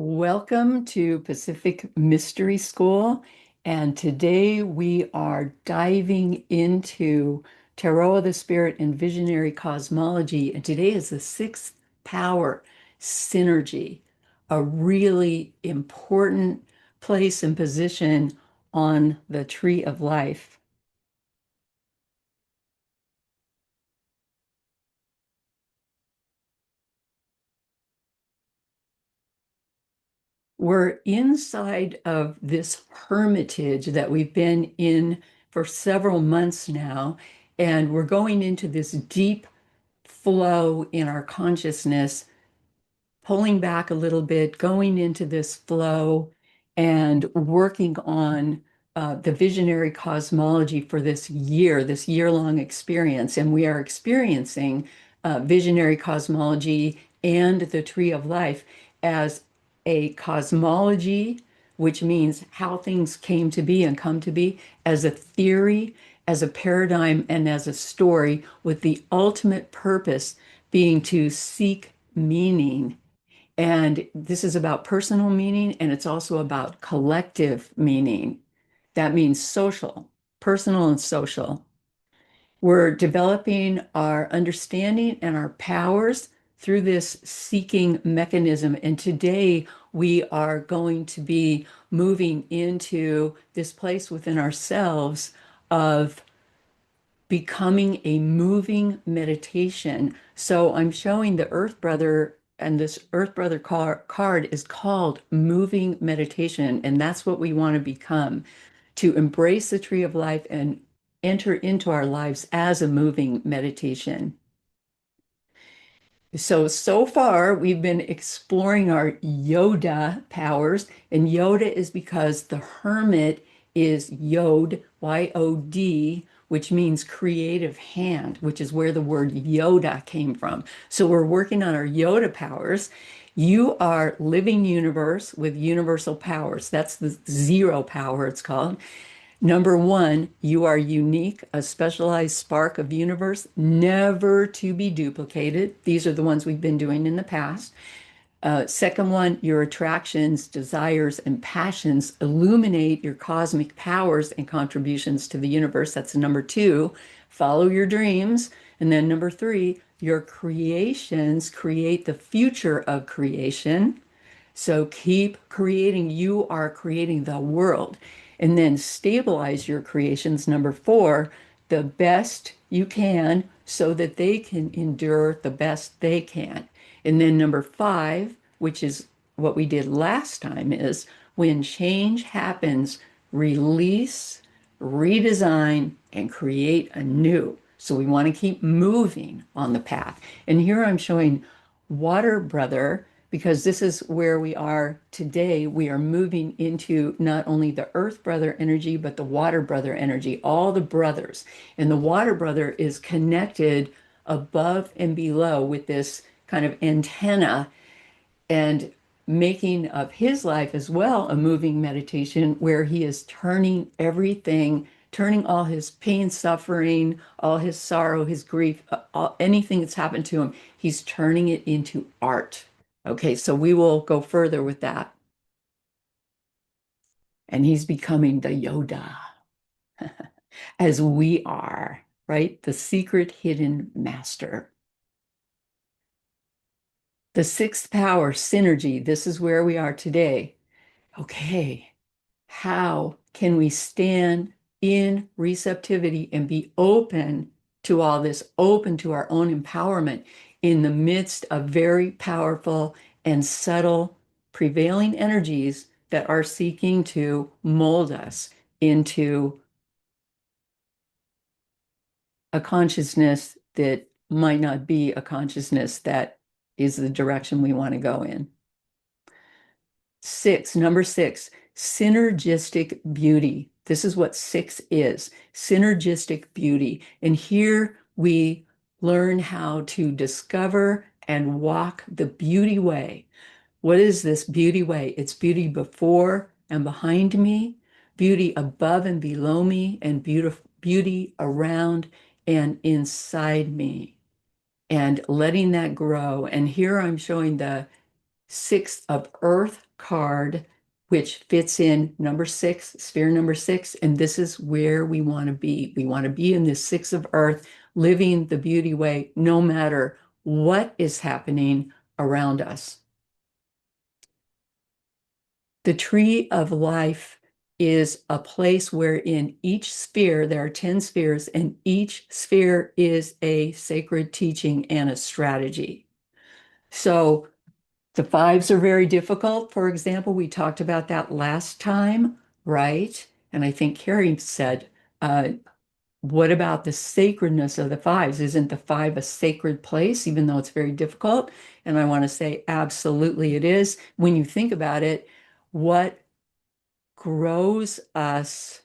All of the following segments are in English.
Welcome to Pacific Mystery School. And today we are diving into Tarot of the Spirit and Visionary Cosmology. And today is the sixth power, synergy, a really important place and position on the tree of life. We're inside of this hermitage that we've been in for several months now, and we're going into this deep flow in our consciousness, pulling back a little bit, going into this flow, and working on the visionary cosmology for this year-long experience. And we are experiencing visionary cosmology and the tree of life as a cosmology, which means how things came to be and come to be, as a theory, as a paradigm, and as a story, with the ultimate purpose being to seek meaning. And this is about personal meaning, and it's also about collective meaning. That means social, personal and social. We're developing our understanding and our powers through this seeking mechanism. And today we are going to be moving into this place within ourselves of becoming a moving meditation. So I'm showing the Earth Brother, and this Earth Brother card is called moving meditation. And that's what we want to become, to embrace the tree of life and enter into our lives as a moving meditation. So far, we've been exploring our Yoda powers, and Yoda is because the hermit is Yod, Y-O-D, which means creative hand, which is where the word Yoda came from. So we're working on our Yoda powers. You are living universe with universal powers. That's the zero power, it's called. Number one, you are unique, a specialized spark of universe, never to be duplicated. These are the ones we've been doing in the past. Second one, your attractions, desires, and passions illuminate your cosmic powers and contributions to the universe. That's number two. Follow your dreams. And then number three, your creations create the future of creation. So keep creating. You are creating the world. And then stabilize your creations. Number four, the best you can so that they can endure the best they can. And then number five, which is what we did last time, is when change happens, release, redesign, and create anew. So we want to keep moving on the path. And here I'm showing Water Brother because this is where we are today. We are moving into not only the Earth Brother energy, but the Water Brother energy, all the brothers. And the Water Brother is connected above and below with this kind of antenna, and making of his life as well a moving meditation where he is turning everything, turning all his pain, suffering, all his sorrow, his grief, anything that's happened to him, he's turning it into art. Okay, so we will go further with that. And he's becoming the Yoda, as we are, right? The secret hidden master. The sixth power, synergy. This is where we are today. Okay, how can we stand in receptivity and be open to all this, open to our own empowerment in the midst of very powerful and subtle prevailing energies that are seeking to mold us into a consciousness that might not be a consciousness that is the direction we want to go in. Six, number six, synergistic beauty. This is what six is, synergistic beauty. And here we learn how to discover and walk the beauty way. What is this beauty way? It's beauty before and behind me, beauty above and below me, and beauty around and inside me, and letting that grow. And here I'm showing the six of earth card, which fits in number six, sphere number six. And this is where we want to be. We want to be in this six of earth, living the beauty way, no matter what is happening around us. The tree of life is a place where in each sphere, there are 10 spheres, and each sphere is a sacred teaching and a strategy. So the fives are very difficult. For example, we talked about that last time, right? And I think Carrie said, what about the sacredness of the fives? Isn't the five a sacred place, even though it's very difficult? And I want to say, absolutely it is. When you think about it, what grows us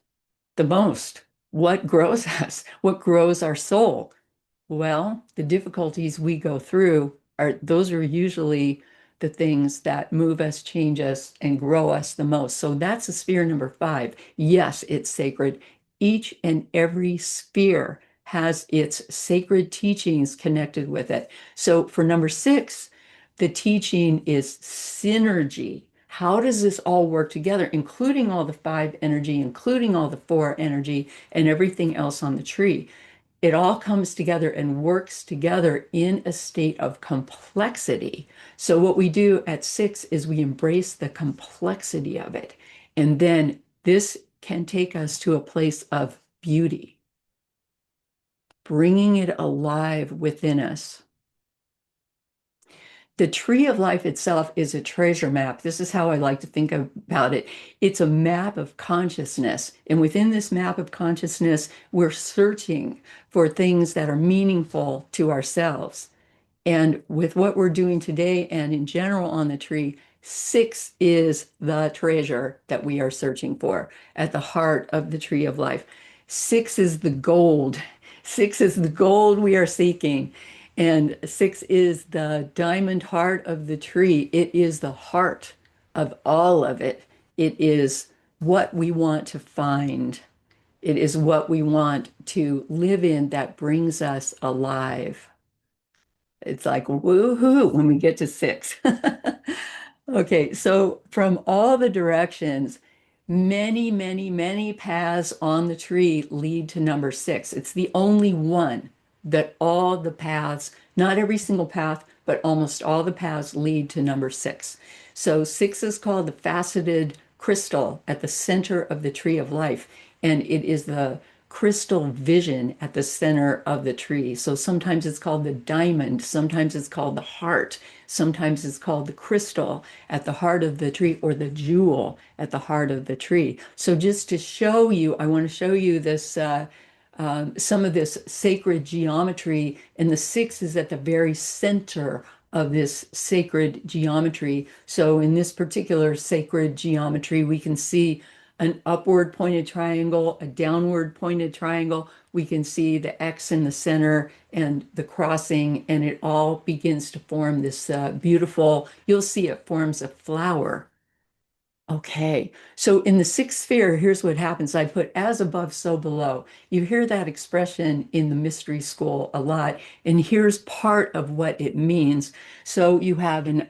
the most? What grows us? What grows our soul? Well, the difficulties we go through those are usually the things that move us, change us, and grow us the most. So that's a sphere number five. Yes, it's sacred. Each and every sphere has its sacred teachings connected with it. So for number six, the teaching is synergy. How does this all work together, including all the five energy, including all the four energy, and everything else on the tree? It all comes together and works together in a state of complexity. So, what we do at six is we embrace the complexity of it. And then this can take us to a place of beauty, bringing it alive within us. The tree of life itself is a treasure map. This is how I like to think about it. It's a map of consciousness. And within this map of consciousness, we're searching for things that are meaningful to ourselves. And with what we're doing today and in general on the tree, six is the treasure that we are searching for at the heart of the tree of life. Six is the gold. Six is the gold we are seeking. And six is the diamond heart of the tree. It is the heart of all of it. It is what we want to find. It is what we want to live in that brings us alive. It's like woohoo when we get to six. Okay, so from all the directions, many, many, many paths on the tree lead to number six. It's the only one that all the paths, not every single path, but almost all the paths lead to number six. So six is called the faceted crystal at the center of the tree of life, and it is the crystal vision at the center of the tree. So sometimes it's called the diamond, sometimes it's called the heart, sometimes it's called the crystal at the heart of the tree, or the jewel at the heart of the tree. So just to show you, I want to show you this some of this sacred geometry, and the six is at the very center of this sacred geometry. So in this particular sacred geometry, we can see an upward pointed triangle, a downward pointed triangle. We can see the X in the center and the crossing, and it all begins to form this beautiful, you'll see it forms a flower. Okay, so in the sixth sphere, here's what happens. I put as above, so below. You hear that expression in the mystery school a lot, and here's part of what it means. So you have an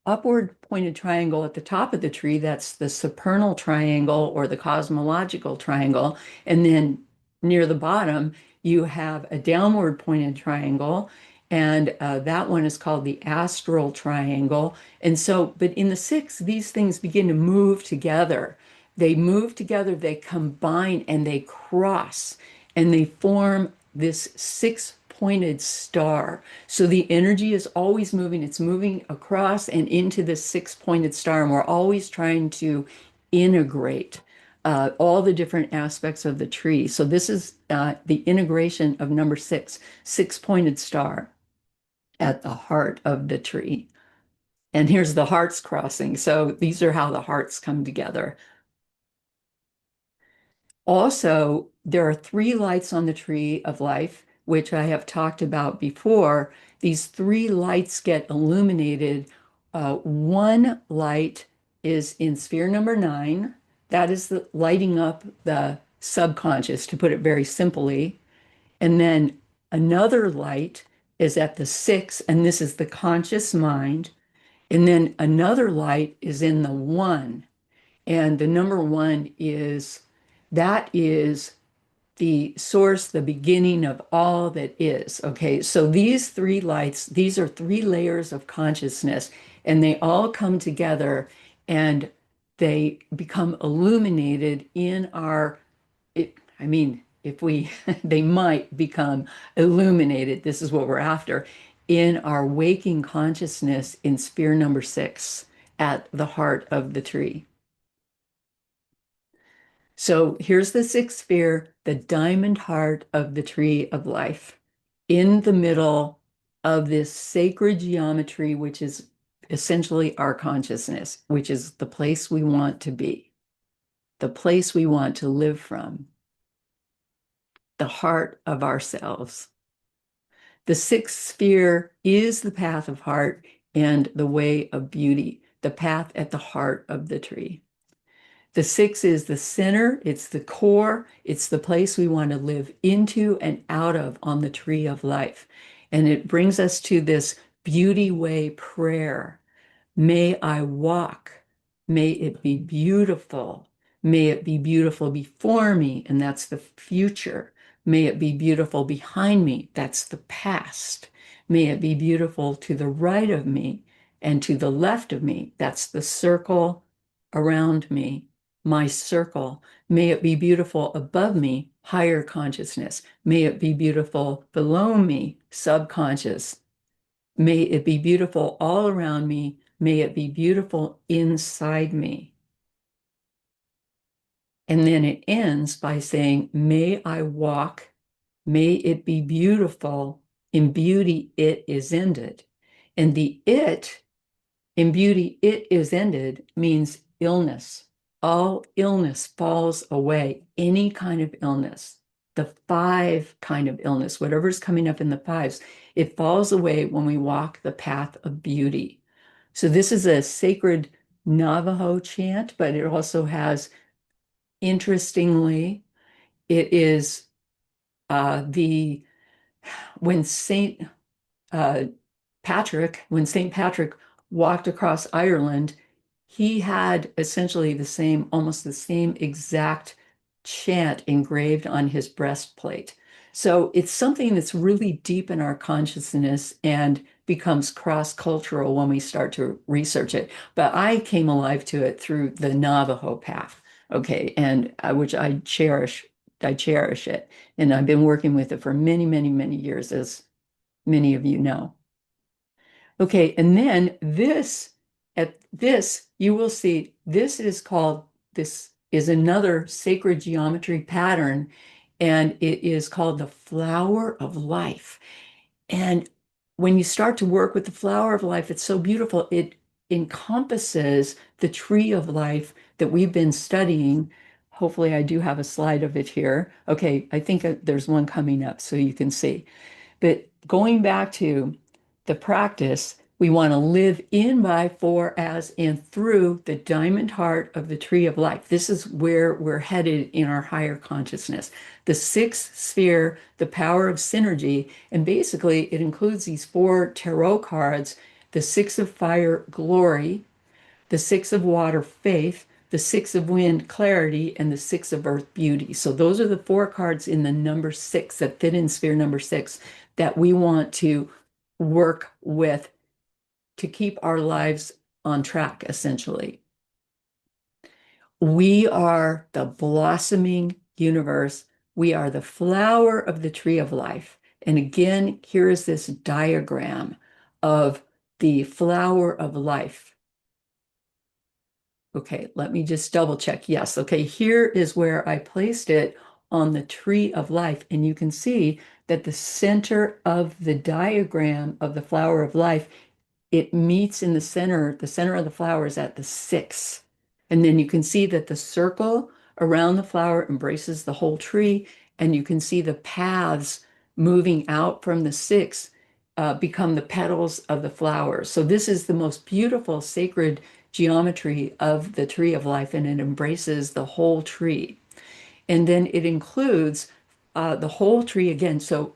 upward pointed triangle at the top of the tree, that's the supernal triangle or the cosmological triangle, and then near the bottom, you have a downward pointed triangle, and that one is called the astral triangle. And so, but in the six, these things begin to move together. They move together, they combine, and they cross, and they form this six-pointed star. So the energy is always moving. It's moving across and into this six-pointed star, and we're always trying to integrate all the different aspects of the tree. So this is the integration of number six, six-pointed star at the heart of the tree. And here's the hearts crossing. So these are how the hearts come together. Also, there are three lights on the tree of life, which I have talked about before. These three lights get illuminated. One light is in sphere number nine. That is the lighting up the subconscious, to put it very simply. And then another light is at the six, and this is the conscious mind. And then another light is in the one. And the number one is that is the source, the beginning of all that is. Okay, so these three lights, these are three layers of consciousness, and they all come together and they become illuminated in our, I mean, if we, they might become illuminated, this is what we're after, in our waking consciousness in sphere number six at the heart of the tree. So here's the sixth sphere, the diamond heart of the tree of life, in the middle of this sacred geometry, which is essentially our consciousness, which is the place we want to be, the place we want to live from, the heart of ourselves. The sixth sphere is the path of heart and the way of beauty, the path at the heart of the tree. The six is the center, it's the core, it's the place we want to live into and out of on the tree of life. And it brings us to this beauty way prayer. May I walk. May it be beautiful. May it be beautiful before me, and that's the future. May it be beautiful behind me, that's the past. May it be beautiful to the right of me and to the left of me, that's the circle around me, my circle. May it be beautiful above me, higher consciousness. May it be beautiful below me, subconscious. May it be beautiful all around me. May it be beautiful inside me. And then it ends by saying, may I walk, may it be beautiful. In beauty, it is ended. And the it, in beauty, it is ended means illness. All illness falls away, any kind of illness, the five kind of illness, whatever's coming up in the fives, it falls away when we walk the path of beauty. So this is a sacred Navajo chant, but it also has, interestingly, it is the when uh, Saint Patrick walked across Ireland, he had essentially the same, almost the same exact chant engraved on his breastplate. So it's something that's really deep in our consciousness and becomes cross-cultural when we start to research it. But I came alive to it through the Navajo path, okay, and which I cherish. I cherish it, and I've been working with it for many, many, many years, as many of you know. Okay, and then this, you will see this is another sacred geometry pattern, and it is called the flower of life. And when you start to work with the flower of life, it's so beautiful. It encompasses the tree of life that we've been studying. Hopefully, I do have a slide of it here. Okay, I think there's one coming up so you can see. But going back to the practice, we want to live in, by, for, as, and through the diamond heart of the tree of life. This is where we're headed in our higher consciousness. The sixth sphere, the power of synergy, and basically it includes these four tarot cards, the six of fire, glory, the six of water, faith, the six of wind, clarity, and the six of earth, beauty. So those are the four cards in the number six that fit in sphere number six that we want to work with to keep our lives on track, essentially. We are the blossoming universe. We are the flower of the tree of life. And again, here is this diagram of the flower of life. Okay, let me just double check. Yes, okay, here is where I placed it on the tree of life. And you can see that the center of the diagram of the flower of life, it meets in the center of the flower is at the six. And then you can see that the circle around the flower embraces the whole tree. And you can see the paths moving out from the six become the petals of the flower. So this is the most beautiful sacred geometry of the tree of life, and it embraces the whole tree. And then it includes the whole tree again. So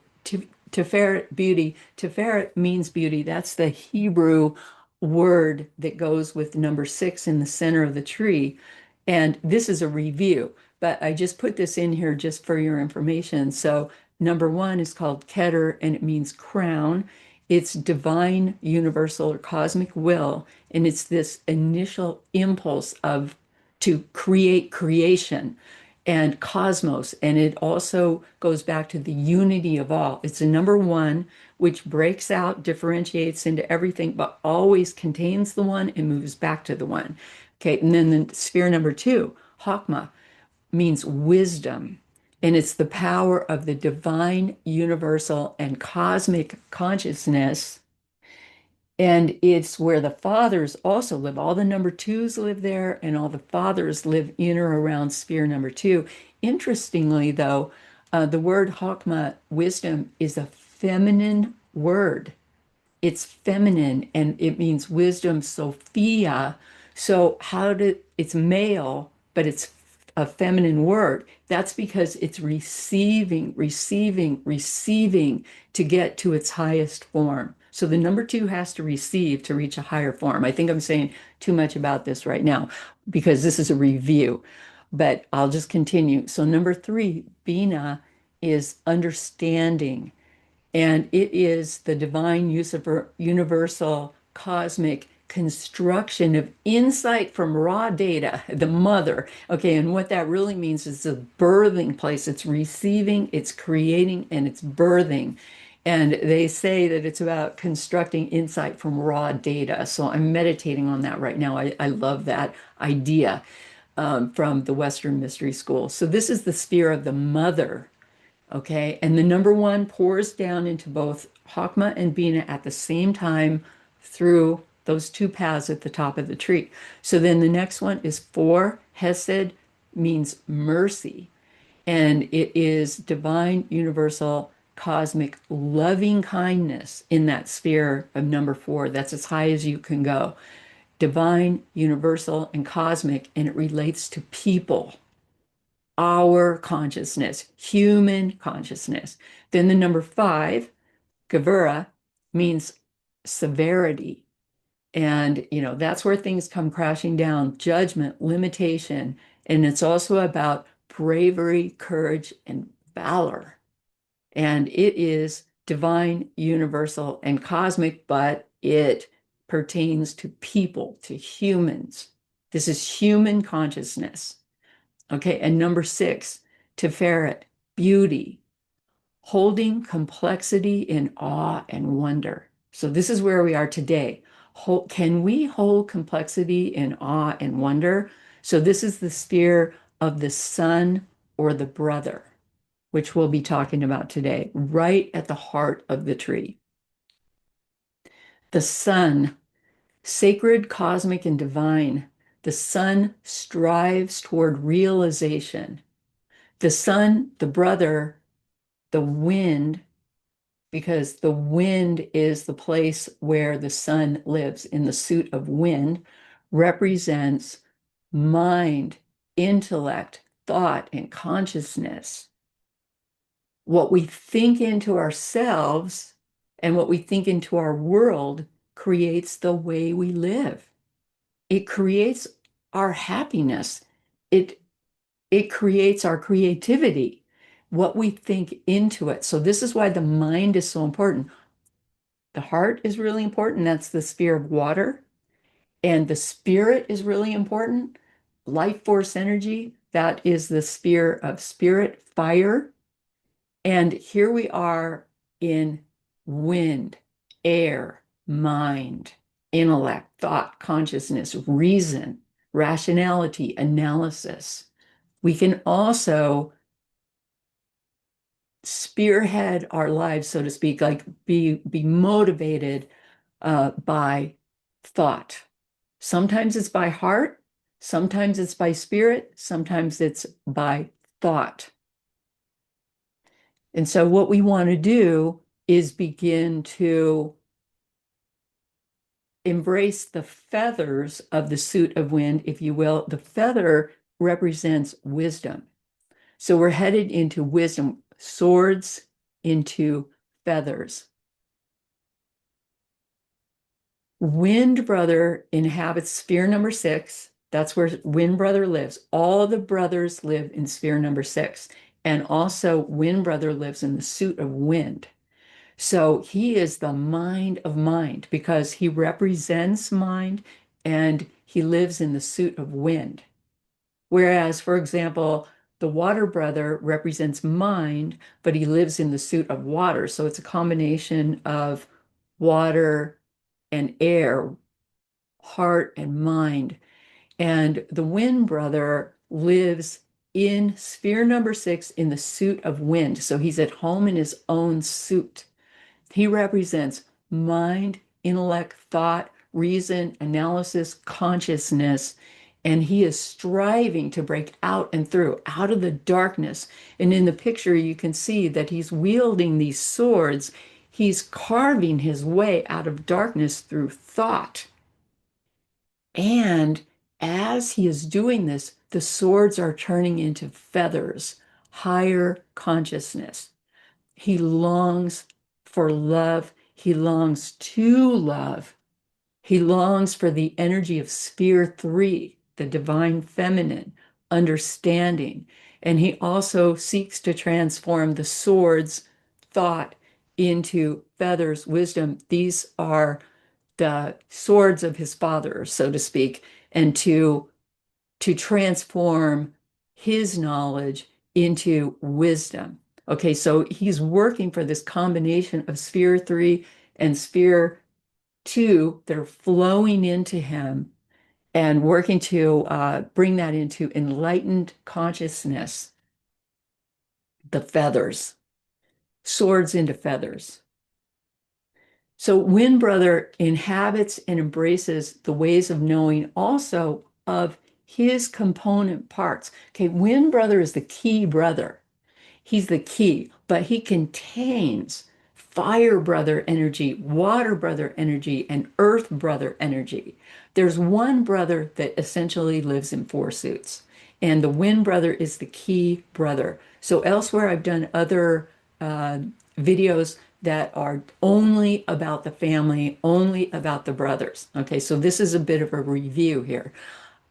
Tiferet, beauty, Tiferet means beauty. That's the Hebrew word that goes with number 6 in the center of the tree. And this is a review, but I just put this in here just for your information. So number 1 is called Keter, and it means crown. It's divine, universal, or cosmic will, and it's this initial impulse of to create creation and cosmos. And it also goes back to the unity of all. It's a number 1, which breaks out, differentiates into everything, but always contains the one and moves back to the one. Okay, and then the sphere number 2, Hakma, means wisdom. And it's the power of the divine, universal, and cosmic consciousness. And it's where the fathers also live. All the number 2s live there, and all the fathers live in or around sphere number 2. Interestingly, though, the word Hakma, wisdom, is a feminine word. It's feminine and it means wisdom, Sophia. So it's male, but it's a feminine word. That's because it's receiving, receiving, receiving to get to its highest form. So the number 2 has to receive to reach a higher form. I think I'm saying too much about this right now because this is a review, but I'll just continue. So number 3, Bina, is understanding, and it is the divine universal cosmic construction of insight from raw data, the mother. Okay, and what that really means is the birthing place. It's receiving, it's creating, and it's birthing. And they say that it's about constructing insight from raw data. So I'm meditating on that right now. I love that idea from the Western Mystery School. So this is the sphere of the mother. Okay, and the number 1 pours down into both Hakma and Bina at the same time through those 2 paths at the top of the tree. So then the next one is 4. Hesed means mercy, and it is divine, universal, cosmic, loving kindness in that sphere of number 4. That's as high as you can go. Divine, universal, and cosmic, and it relates to people, our consciousness, human consciousness. Then the number 5, Gevura, means severity. And, that's where things come crashing down, judgment, limitation. And it's also about bravery, courage, and valor. And it is divine, universal, and cosmic, but it pertains to people, to humans. This is human consciousness. Okay, and number 6, Tiferet, beauty, holding complexity in awe and wonder. So this is where we are today. Can we hold complexity in awe and wonder? So this is the sphere of the son or the brother, which we'll be talking about today, right at the heart of the tree. The son, sacred, cosmic, and divine. The son strives toward realization. The sun, the brother, the wind, because the wind is the place where the sun lives in the suit of wind, represents mind, intellect, thought, and consciousness. What we think into ourselves and what we think into our world creates the way we live. It creates our happiness. It creates our creativity, what we think into it. So this is why the mind is so important. The heart is really important. That's the sphere of water. And the spirit is really important. Life force energy, that is the sphere of spirit, fire. And here we are in wind, air, mind, intellect, thought, consciousness, reason, rationality, analysis. We can also spearhead our lives, so to speak, like be motivated by thought. Sometimes it's by heart, sometimes it's by spirit, sometimes it's by thought. And so what we want to do is begin to embrace the feathers of the suit of wind, if you will. The feather represents wisdom. So we're headed into wisdom, swords, into feathers. Wind brother inhabits sphere number 6. That's where wind brother lives. All the brothers live in sphere number 6. And also, wind brother lives in the suit of wind. So he is the mind of mind because he represents mind and he lives in the suit of wind. Whereas, for example, the water brother represents mind, but he lives in the suit of water. So it's a combination of water and air, heart and mind. And the wind brother lives in sphere number 6 in the suit of wind. So he's at home in his own suit. He represents mind, intellect, thought, reason, analysis, consciousness, and he is striving to break out and through, out of the darkness. And in the picture, you can see that he's wielding these swords. He's carving his way out of darkness through thought. And as he is doing this, the swords are turning into feathers, higher consciousness. He longs for love. He longs to love. He longs for the energy of sphere 3, the divine feminine, understanding. And he also seeks to transform the swords, thought, into feathers, wisdom. These are the swords of his father, so to speak, and to transform his knowledge into wisdom. Okay, so he's working for this combination of sphere 3 and sphere 2 that are flowing into him and working to bring that into enlightened consciousness, the feathers, swords into feathers. So Wind Brother inhabits and embraces the ways of knowing also of his component parts. Okay, Wind Brother is the key brother. He's the key, but he contains fire brother energy, water brother energy, and earth brother energy. There's one brother that essentially lives in 4 suits, and the wind brother is the key brother. So elsewhere, I've done other uh, videos that are only about the family, only about the brothers. Okay, so this is a bit of a review here.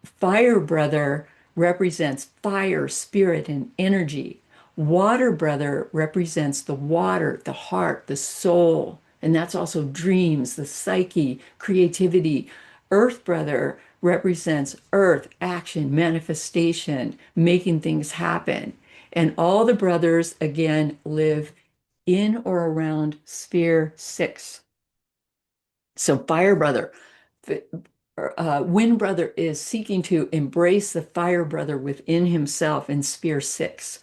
Fire brother represents fire, spirit, and energy. Water brother represents the water, the heart, the soul, and that's also dreams, the psyche, creativity. Earth brother represents earth, action, manifestation, making things happen. And all the brothers, again, live in or around sphere 6. So fire brother, wind brother is seeking to embrace the fire brother within himself in sphere 6.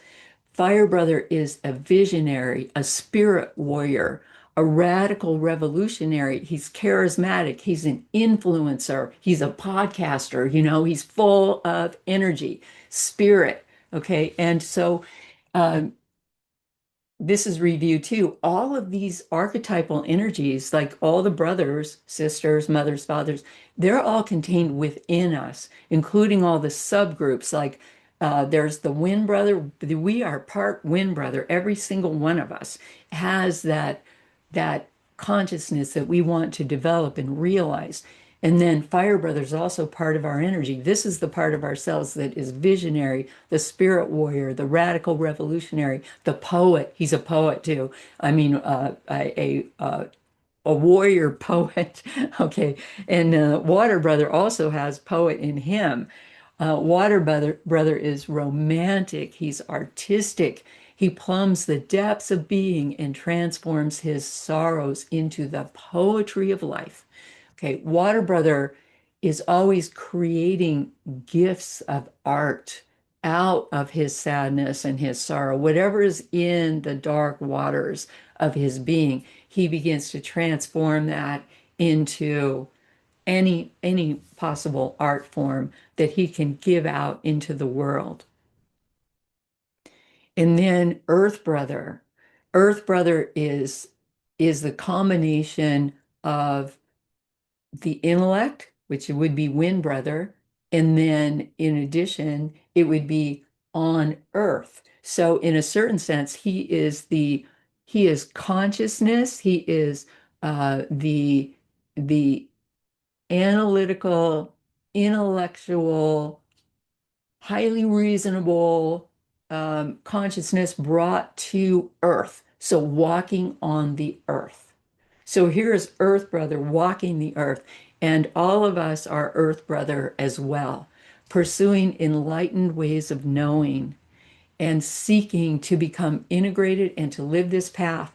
Fire brother is a visionary, a spirit warrior, a radical revolutionary. He's charismatic. He's an influencer. He's a podcaster. He's full of energy, spirit. Okay. And so, um, this is review too. All of these archetypal energies, like all the brothers, sisters, mothers, fathers, they're all contained within us, including all the subgroups. Like there's the wind brother. We are part wind brother. Every single one of us has that consciousness that we want to develop and realize. And then Fire Brother is also part of our energy. This is the part of ourselves that is visionary, the spirit warrior, the radical revolutionary, the poet. He's a poet too. I mean, a warrior poet. Okay. And Water Brother also has poet in him. Water Brother is romantic. He's artistic. He plumbs the depths of being and transforms his sorrows into the poetry of life. Okay, Water Brother is always creating gifts of art out of his sadness and his sorrow. Whatever is in the dark waters of his being, he begins to transform that into any possible art form that he can give out into the world. And then Earth Brother. Earth Brother is the combination of the intellect, which would be Wind Brother, and then in addition, it would be on Earth. So in a certain sense, he is consciousness. He is the analytical, intellectual, highly reasonable consciousness brought to earth. So walking on the earth. So here's Earth Brother walking the earth, and all of us are Earth Brother as well, pursuing enlightened ways of knowing and seeking to become integrated and to live this path,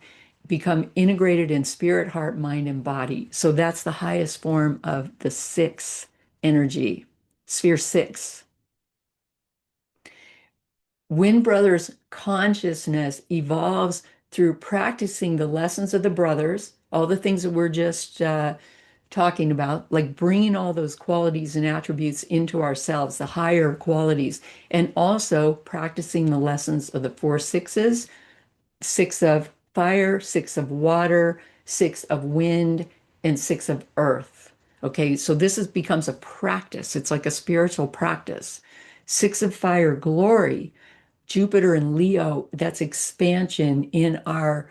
become integrated in spirit, heart, mind, and body. So that's the highest form of the sixth energy, sphere six. Wind Brothers consciousness evolves through practicing the lessons of the brothers, all the things that we're just talking about, like bringing all those qualities and attributes into ourselves, the higher qualities, and also practicing the lessons of the four sixes, six of fire, six of water, six of wind, and six of earth. Okay, so becomes a practice. It's like a spiritual practice. Six of fire, glory. Jupiter and Leo, that's expansion in our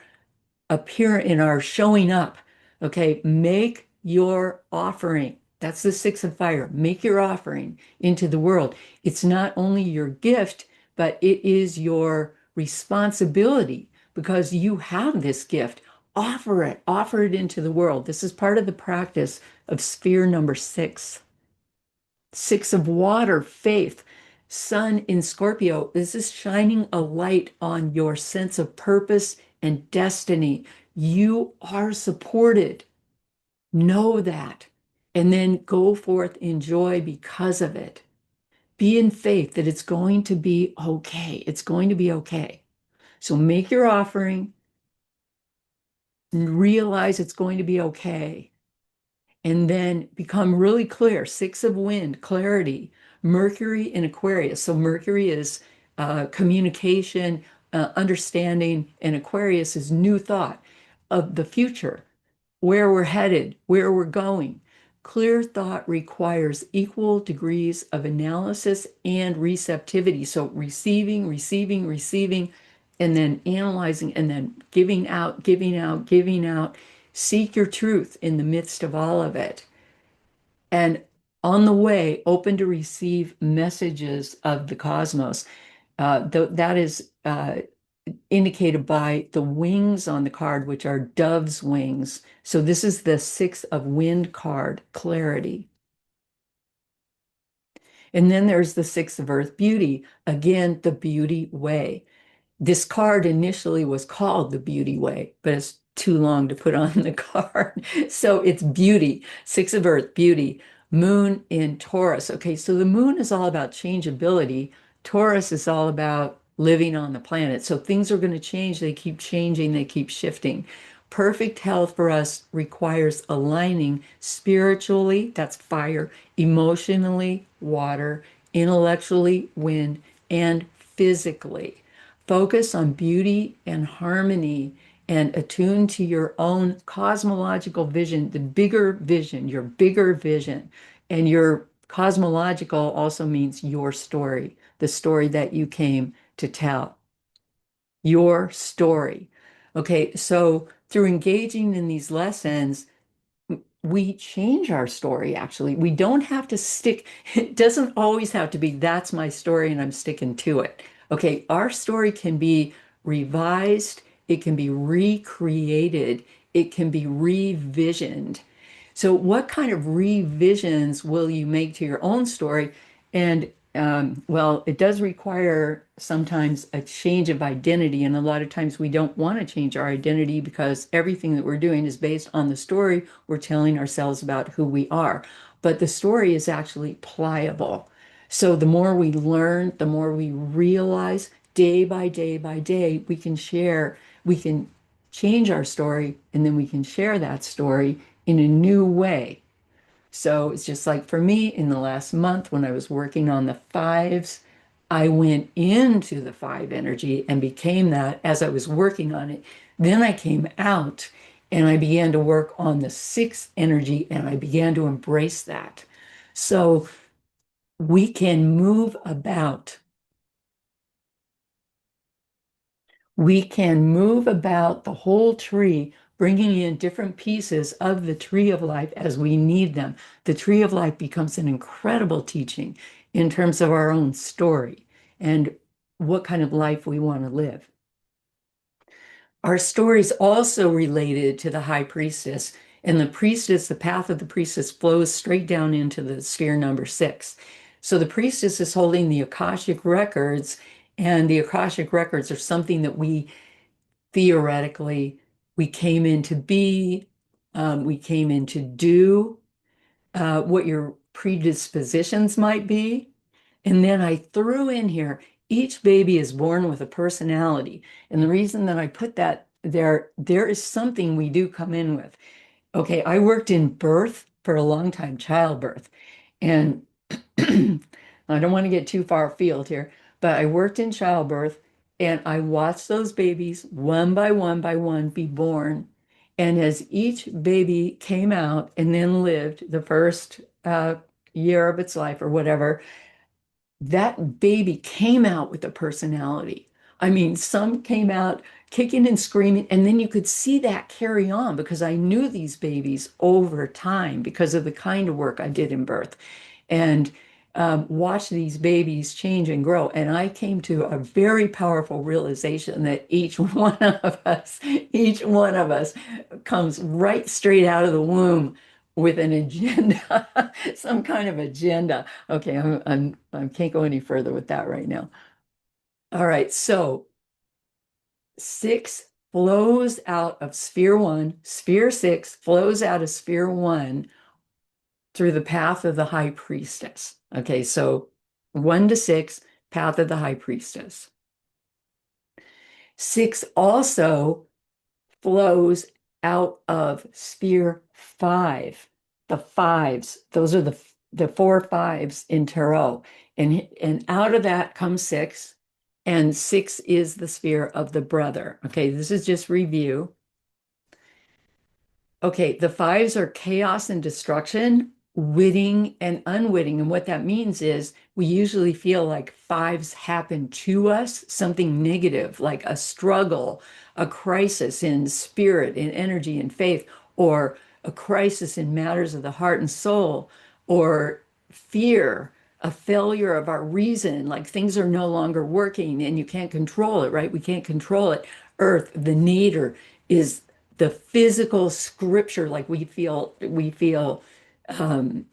in our showing up. Okay, make your offering. That's the six of fire. Make your offering into the world. It's not only your gift, but it is your responsibility because you have this gift. Offer it into the world. This is part of the practice of sphere number six. Six of water, faith. Sun in Scorpio. This is shining a light on your sense of purpose and destiny. You are supported. Know that. And then go forth in joy because of it. Be in faith that it's going to be okay. It's going to be okay. So make your offering, realize it's going to be okay, and then become really clear. Six of wind, clarity. Mercury in Aquarius. So Mercury is communication, understanding, and Aquarius is new thought of the future, where we're headed, where we're going. Clear thought requires equal degrees of analysis and receptivity. So receiving, receiving, receiving, and then analyzing, and then giving out, giving out, giving out. Seek your truth in the midst of all of it. And on the way, open to receive messages of the cosmos. That is indicated by the wings on the card, which are dove's wings. So this is the six of wind card, clarity. And then there's the six of earth, beauty. Again, the beauty way. This card initially was called the Beauty Way, but it's too long to put on the card. So it's beauty, six of earth, beauty, moon in Taurus. Okay, so the moon is all about changeability. Taurus is all about living on the planet. So things are going to change. They keep changing, they keep shifting. Perfect health for us requires aligning spiritually, that's fire, emotionally, water, intellectually, wind, and physically. Focus on beauty and harmony and attune to your own cosmological vision, the bigger vision, your bigger vision. And your cosmological also means your story, the story that you came to tell, your story. Okay, so through engaging in these lessons, we change our story actually. We don't have to stick, it doesn't always have to be, that's my story and I'm sticking to it. Okay, our story can be revised, it can be recreated, it can be revisioned. So, what kind of revisions will you make to your own story? And well, it does require sometimes a change of identity. And a lot of times we don't want to change our identity because everything that we're doing is based on the story we're telling ourselves about who we are. But the story is actually pliable. So, the more we learn, the more we realize day by day by day, we can change our story, and then we can share that story in a new way. So it's just like for me in the last month when I was working on the fives, I went into the five energy and became that as I was working on it. Then I came out and I began to work on the sixth energy and I began to embrace that. So we can move about. We can move about the whole tree bringing in different pieces of the tree of life as we need them. The tree of life becomes an incredible teaching in terms of our own story and what kind of life we want to live. Our story is also related to the high priestess, and the priestess, the path of the priestess flows straight down into the sphere number 6. So the priestess is holding the Akashic records, and the Akashic records are something that we theoretically we came in to be, we came in to do, what your predispositions might be. And then I threw in here, each baby is born with a personality. And the reason that I put that there is something we do come in with. Okay, I worked in birth for a long time, childbirth. And I don't want to get too far afield here, but I worked in childbirth and I watched those babies one by one be born. And as each baby came out and then lived the first year of its life or whatever, that baby came out with a personality. I mean, some came out kicking and screaming, and then you could see that carry on because I knew these babies over time because of the kind of work I did in birth and watch these babies change and grow. And I came to a very powerful realization that each one of us comes right straight out of the womb with an agenda, some kind of agenda. Okay, I can't go any further with that right now. All right, so 6 flows out of sphere 1, sphere 6 flows out of sphere 1 through the path of the high priestess. Okay, so 1 to 6, path of the high priestess. 6 also flows out of sphere 5. The fives, those are the 4 fives in tarot. And out of that comes 6, and 6 is the sphere of the brother. Okay, this is just review. Okay, the fives are chaos and destruction, witting and unwitting. And what that means is we usually feel like fives happen to us, something negative, like a struggle, a crisis in spirit, in energy, and faith, or a crisis in matters of the heart and soul, or fear, a failure of our reason, like things are no longer working and you can't control it, right? We can't control it. Earth, the nadir, is the physical scripture, like um,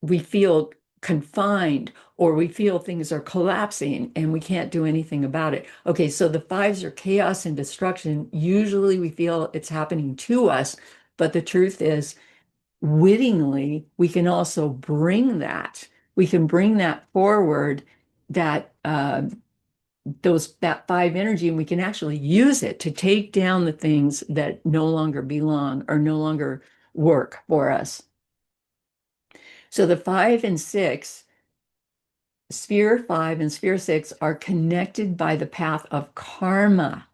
we feel confined, or we feel things are collapsing and we can't do anything about it. Okay, so the fives are chaos and destruction. Usually we feel it's happening to us, but the truth is, wittingly, we can also bring that. We can bring that forward, that that 5 energy, and we can actually use it to take down the things that no longer belong or no longer work for us. So the 5 and 6, sphere 5 and sphere 6 are connected by the path of karma.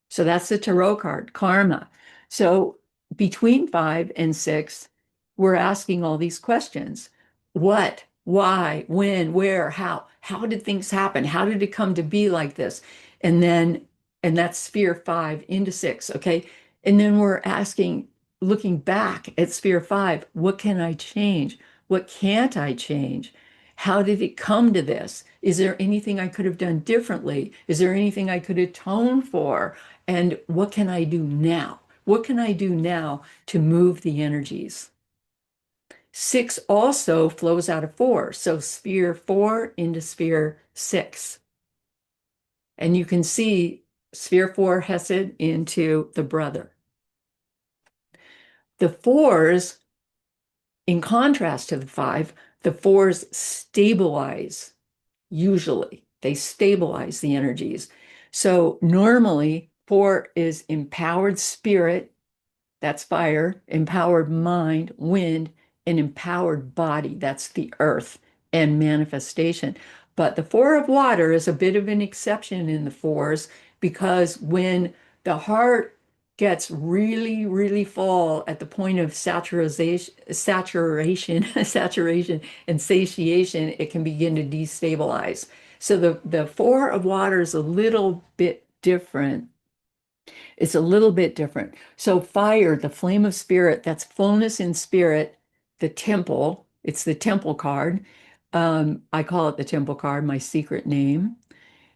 So that's the tarot card, karma. So between 5 and 6, we're asking all these questions. What, why, when, where, how? How did things happen? How did it come to be like this? And then, and that's sphere 5 into 6, okay? And then we're asking, looking back at sphere 5, what can I change? What can't I change? How did it come to this? Is there anything I could have done differently? Is there anything I could atone for? And what can I do now? What can I do now to move the energies? 6 also flows out of 4. So sphere 4 into sphere 6. And you can see sphere 4 Hesed into the brother. The 4s, in contrast to the 5, the 4s stabilize. Usually they stabilize the energies. So normally 4 is empowered spirit, that's fire, empowered mind, wind, and empowered body, that's the earth and manifestation. But the 4 of water is a bit of an exception in the 4s, because when the heart gets really, really full at the point of saturation and satiation, it can begin to destabilize. So the 4 of water is a little bit different. It's a little bit different. So fire, the flame of spirit, that's fullness in spirit, the temple, it's the temple card. I call it the temple card, my secret name.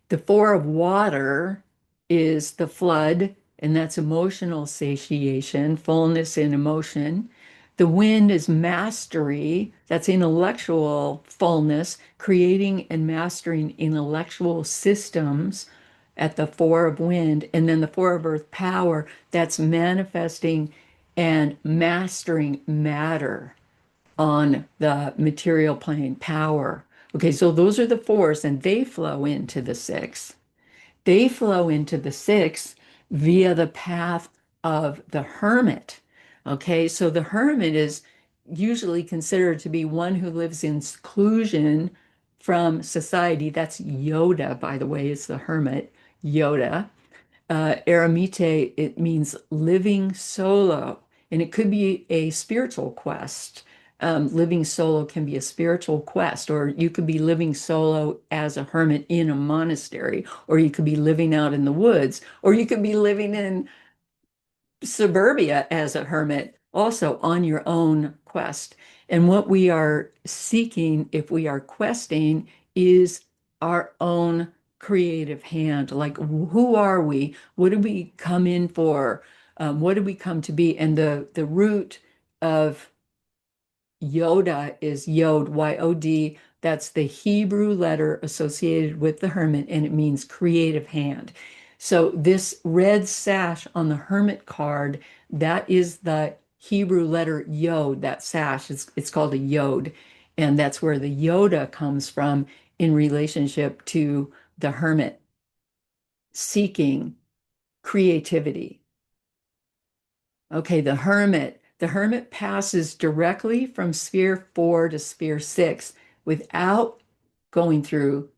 The four of water is the flood, and that's emotional satiation, fullness in emotion. The wind is mastery, that's intellectual fullness, creating and mastering intellectual systems at the four of wind. And then the four of earth power, that's manifesting and mastering matter on the material plane, power. Okay, so those are the fours, and they flow into the six. They flow into the six via the path of the hermit. Okay, so the hermit is usually considered to be one who lives in seclusion from society. That's Yoda, by the way, is the hermit, Yoda. Eremite, it means living solo, and it could be a spiritual quest. Living solo can be a spiritual quest, or you could be living solo as a hermit in a monastery, or you could be living out in the woods, or you could be living in suburbia as a hermit, also on your own quest. And what we are seeking, if we are questing, is our own creative hand. Like, who are we? What did we come in for? What did we come to be? And the root of Yoda is Yod, Y-O-D. That's the Hebrew letter associated with the hermit, and it means creative hand. So this red sash on the hermit card, that is the Hebrew letter Yod, that sash. It's called a Yod. And that's where the Yoda comes from in relationship to the hermit seeking creativity. Okay, the hermit. The hermit passes directly from sphere 4 to sphere 6 without going through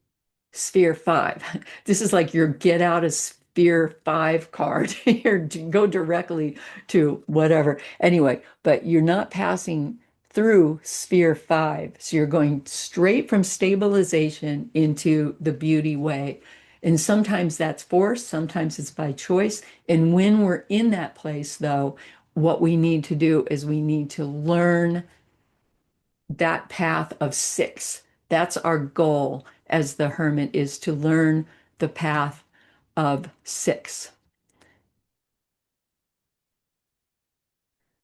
sphere 5. This is like your get out of sphere 5 card. You go directly to whatever. Anyway, but you're not passing through sphere 5. So you're going straight from stabilization into the beauty way. And sometimes that's forced, sometimes it's by choice. And when we're in that place, though, what we need to do is we need to learn that path of six. That's our goal as the hermit, is to learn the path of six.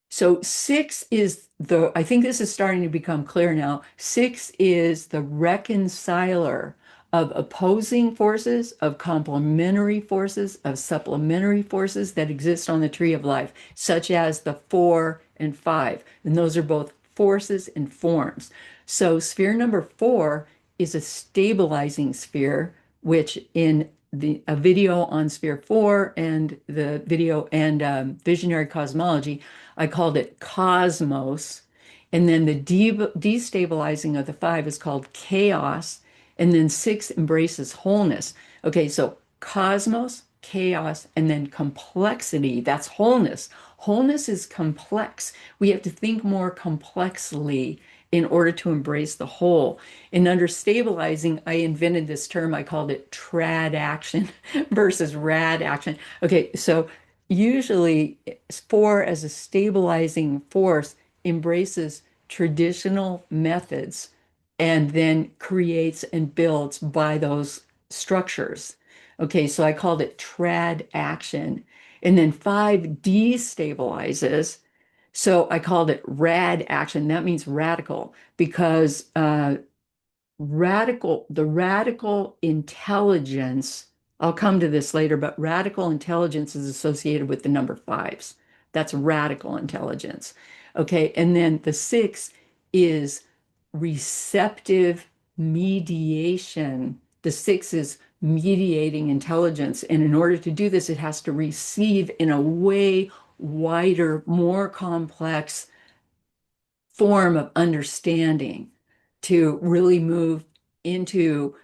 So six is I think this is starting to become clear now. Six is the reconciler of opposing forces, of complementary forces, of supplementary forces that exist on the tree of life, such as the 4 and 5. And those are both forces and forms. So sphere number 4 is a stabilizing sphere, which in a video on sphere 4 and the video and visionary cosmology, I called it cosmos. And then the destabilizing of the 5 is called chaos. And then 6 embraces wholeness. Okay, so cosmos, chaos, and then complexity. That's wholeness. Wholeness is complex. We have to think more complexly in order to embrace the whole. And under stabilizing, I invented this term. I called it trad action versus rad action. Okay, so usually 4 as a stabilizing force embraces traditional methods and then creates and builds by those structures. Okay, so I called it trad action. And then 5 destabilizes. So I called it rad action. That means radical because the radical intelligence, I'll come to this later, but radical intelligence is associated with the number fives. That's radical intelligence. Okay, and then the 6 is receptive mediation. The 6 is mediating intelligence. And in order to do this, it has to receive in a way wider, more complex form of understanding to really move into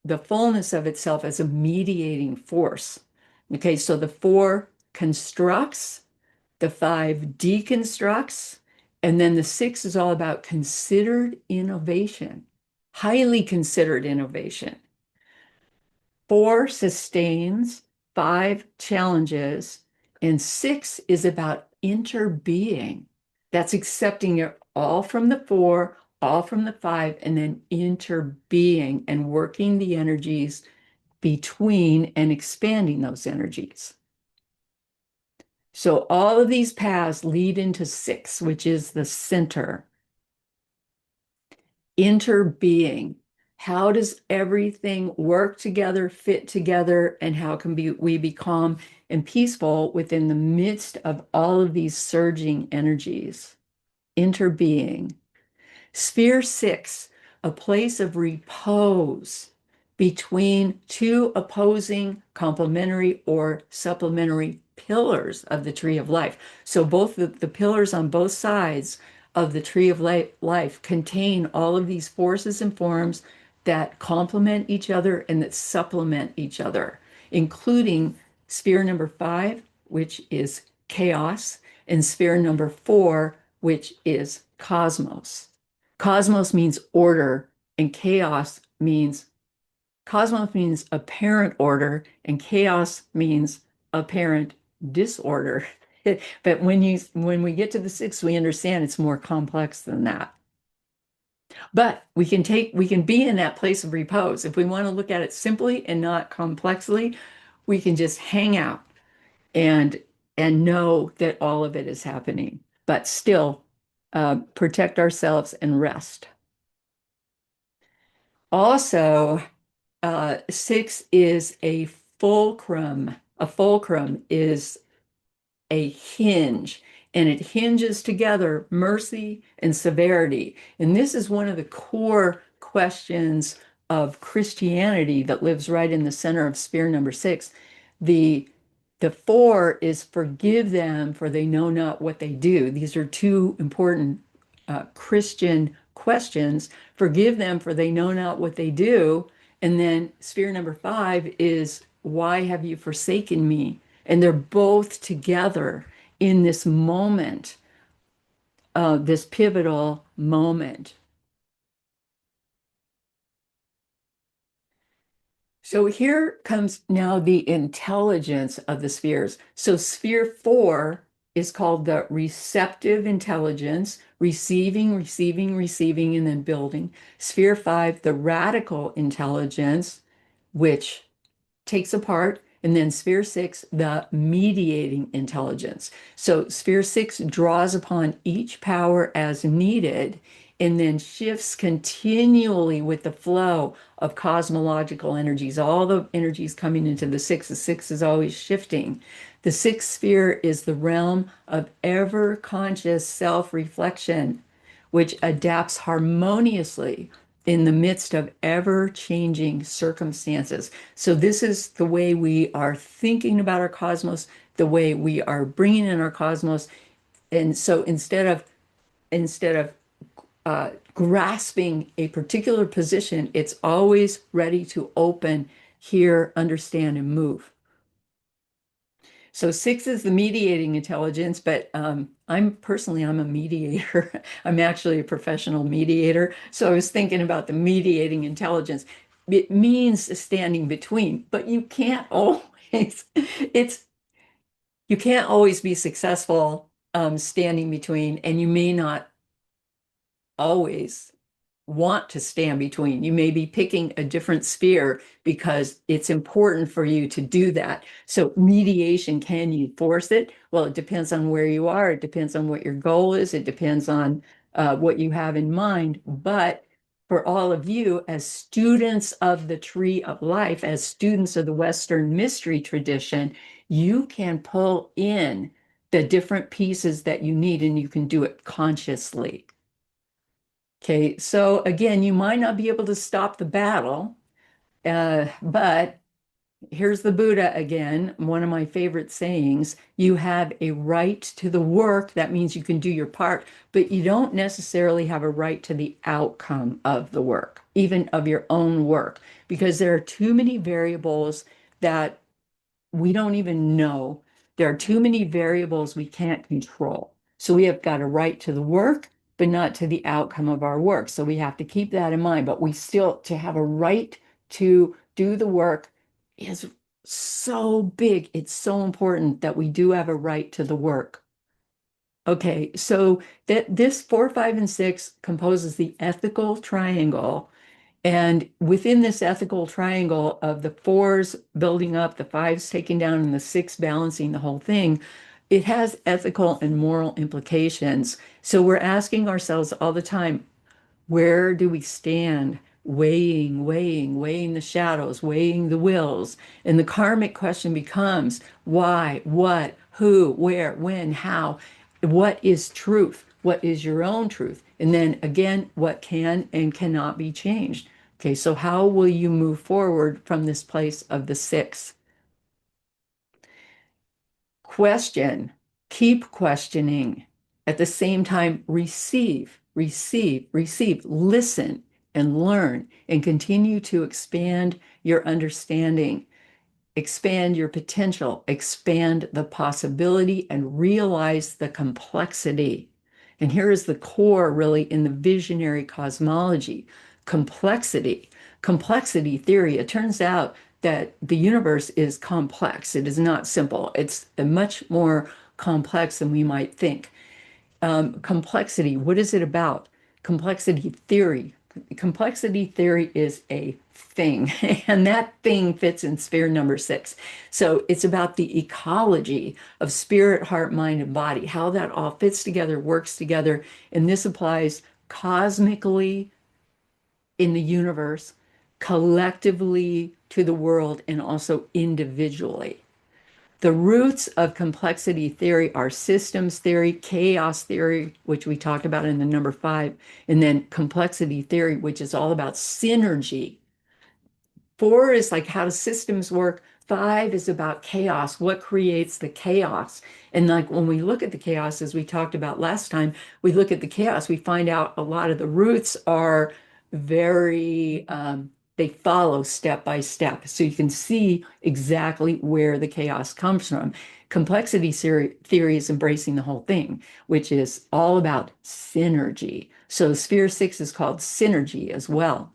the fullness of itself as a mediating force. Okay, so the 4 constructs, the 5 deconstructs, and then the 6 is all about considered innovation, highly considered innovation. 4 sustains, 5 challenges, and 6 is about interbeing. That's accepting it all from the 4, all from the 5, and then interbeing and working the energies between and expanding those energies. So all of these paths lead into 6, which is the center. Interbeing. How does everything work together, fit together, and how can we be calm and peaceful within the midst of all of these surging energies? Interbeing. Sphere 6, a place of repose between two opposing, complementary, or supplementary pillars of the tree of life. So both the pillars on both sides of the tree of life contain all of these forces and forms that complement each other and that supplement each other, including sphere number 5, which is chaos, and sphere number 4, which is cosmos. Cosmos means order, and cosmos means apparent order, and chaos means apparent disorder. But when we get to the 6, we understand it's more complex than that. But we can be in that place of repose. If we want to look at it simply and not complexly, we can just hang out and know that all of it is happening, but still protect ourselves and rest. Also, 6 is a fulcrum. A fulcrum is a hinge, and it hinges together mercy and severity. And this is one of the core questions of Christianity that lives right in the center of sphere number 6. The the 4 is forgive them, for they know not what they do. These are two important Christian questions. Forgive them, for they know not what they do. And then sphere number 5 is why have you forsaken me? And they're both together in this moment, this pivotal moment. So here comes now the intelligence of the spheres. So sphere 4 is called the receptive intelligence, receiving, receiving, receiving, and then building. Sphere 5, the radical intelligence, which takes apart, and then sphere 6, the mediating intelligence. So sphere 6 draws upon each power as needed and then shifts continually with the flow of cosmological energies. All the energies coming into the 6, the 6 is always shifting. The 6th sphere is the realm of ever conscious self reflection, which adapts harmoniously in the midst of ever changing circumstances. So, this is the way we are thinking about our cosmos, the way we are bringing in our cosmos. And so, instead of grasping a particular position, it's always ready to open, hear, understand, and move. So 6 is the mediating intelligence, but I'm a mediator. I'm actually a professional mediator. So I was thinking about the mediating intelligence. It means standing between, but it's, you can't always be successful standing between, and you may not always want to stand between. You may be picking a different sphere because it's important for you to do that. So mediation, can you force it? Well, it depends on where you are. It depends on what your goal is. It depends on what you have in mind. But for all of you, as students of the tree of life, as students of the Western mystery tradition, you can pull in the different pieces that you need, and you can do it consciously. Okay, so again, you might not be able to stop the battle, but here's the Buddha again, one of my favorite sayings: you have a right to the work. That means you can do your part, but you don't necessarily have a right to the outcome of the work, even of your own work, because there are too many variables that we don't even know. There are too many variables we can't control. So we have got a right to the work, but not to the outcome of our work. So we have to keep that in mind. But we still, to have a right to do the work is so big. It's so important that we do have a right to the work. Okay, so that this four, five, and six composes the ethical triangle. And within this ethical triangle of the fours building up, the fives taking down, and the six balancing the whole thing, it has ethical and moral implications. So we're asking ourselves all the time, where do we stand? Weighing the shadows, weighing the wills. And the karmic question becomes why, what, who, where, when, how? What is truth? What is your own truth? And then again, what can and cannot be changed? Okay, so how will you move forward from this place of the six? Question, keep questioning. At the same time, receive, listen and learn and continue to expand your understanding, expand your potential, expand the possibility, and realize the complexity. And here is the core, really, in the visionary cosmology complexity. Complexity theory. It turns out that the universe is complex, it is not simple, it's much more complex than we might think. Complexity, what is it about? Complexity theory. Complexity theory is a thing, and that thing fits in sphere number six. So it's about the ecology of spirit, heart, mind, and body, how that all fits together, works together. And this applies cosmically in the universe, collectively to the world, and also individually. The roots of complexity theory are systems theory, chaos theory, which we talked about in the number five, and then complexity theory, which is all about synergy. Four is like how do systems work? Five is about chaos. What creates the chaos? And like when we look at the chaos, as we talked about last time, we look at the chaos, we find out a lot of the roots are very, they follow step by step. So you can see exactly where the chaos comes from. Complexity theory is embracing the whole thing, which is all about synergy. So sphere six is called synergy as well.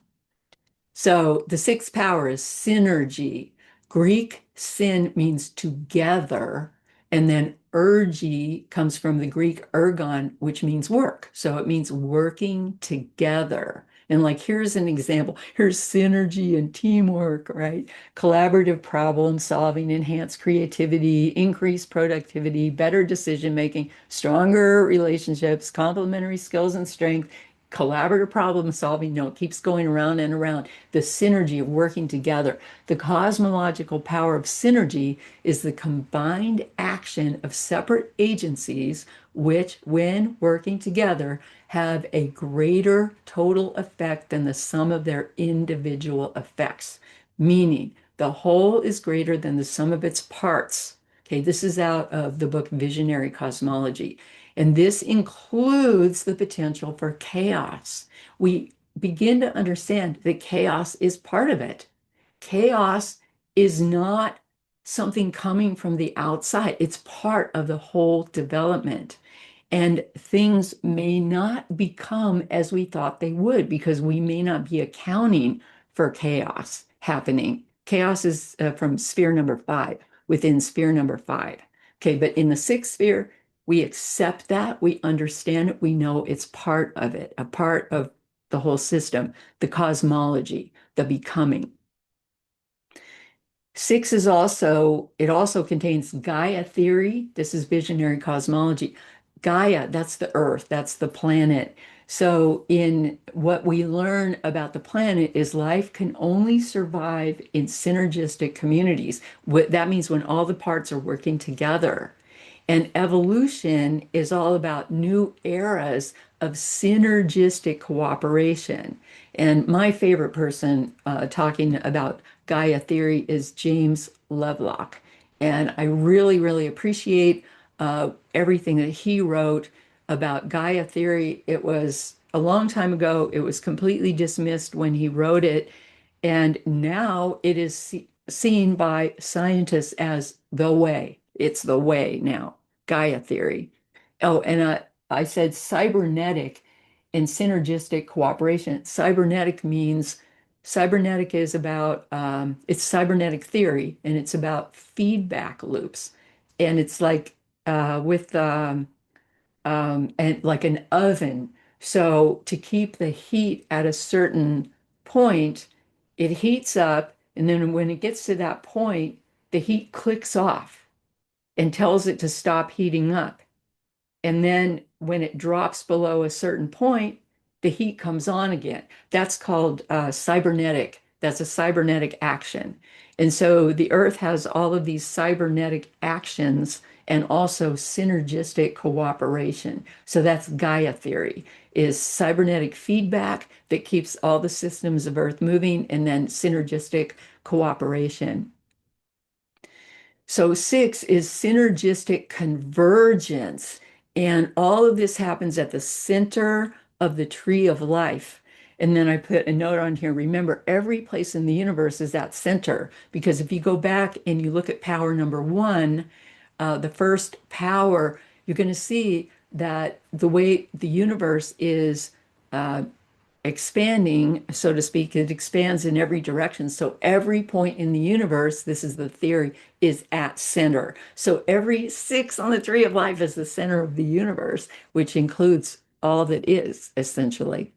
So the sixth power is synergy. Greek syn means together, and then ergi comes from the Greek ergon, which means work. So it means working together. And like here's an example. Here's synergy and teamwork, right? Collaborative problem solving, enhanced creativity, increased productivity, better decision making, stronger relationships, complementary skills and strength, collaborative problem solving. No, it keeps going around and around. The synergy of working together. The cosmological power of synergy is the combined action of separate agencies, which, when working together, have a greater total effect than the sum of their individual effects. Meaning, the whole is greater than the sum of its parts. Okay, this is out of the book Visionary Cosmology. And this includes the potential for chaos. We begin to understand that chaos is part of it. Chaos is not something coming from the outside, it's part of the whole development. And things may not become as we thought they would because we may not be accounting for chaos happening. Chaos is from sphere number five, within sphere number five. Okay, but in the sixth sphere, we accept that, we understand it, we know it's part of it, a part of the whole system, the cosmology, the becoming. Six is also, it also contains Gaia theory. This is visionary cosmology. Gaia, that's the earth, that's the planet. So, in what we learn about the planet is life can only survive in synergistic communities. That means when all the parts are working together. And evolution is all about new eras of synergistic cooperation. And my favorite person talking about Gaia theory is James Lovelock. And I really, really appreciate everything that he wrote about Gaia theory. It was a long time ago, it was completely dismissed when he wrote it. And now it is seen by scientists as the way. It's the way now, Gaia theory. Oh, and I said cybernetic and synergistic cooperation. Cybernetic means Cybernetic is about it's cybernetic theory, and it's about feedback loops, and it's like with and like an oven. So to keep the heat at a certain point, it heats up, and then when it gets to that point, the heat clicks off and tells it to stop heating up. And then when it drops below a certain point, the heat comes on again. That's called cybernetic. That's a cybernetic action. And so the Earth has all of these cybernetic actions and also synergistic cooperation. So that's Gaia theory, is cybernetic feedback that keeps all the systems of Earth moving, and then synergistic cooperation. So six is synergistic convergence. And all of this happens at the center of the tree of life. And then I put a note on here. Remember, every place in the universe is that center. Because if you go back and you look at power number one, the first power, you're going to see that the way the universe is uh, expanding, so to speak, it expands in every direction. So every point in the universe, this is the theory, is at center. So every six on the tree of life is the center of the universe, which includes all that is essentially.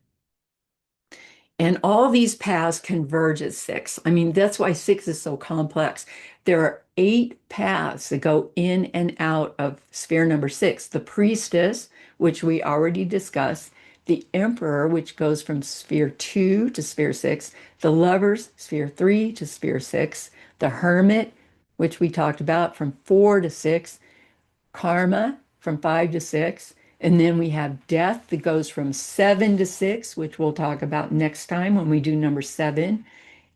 And all these paths converge at six. I mean, that's why six is so complex. There are eight paths that go in and out of sphere number six. The priestess, which we already discussed, the emperor, which goes from sphere two to sphere six, the lovers, sphere three to sphere six, the hermit, which we talked about from four to six, karma from five to six. And then we have death that goes from seven to six, which we'll talk about next time when we do number seven.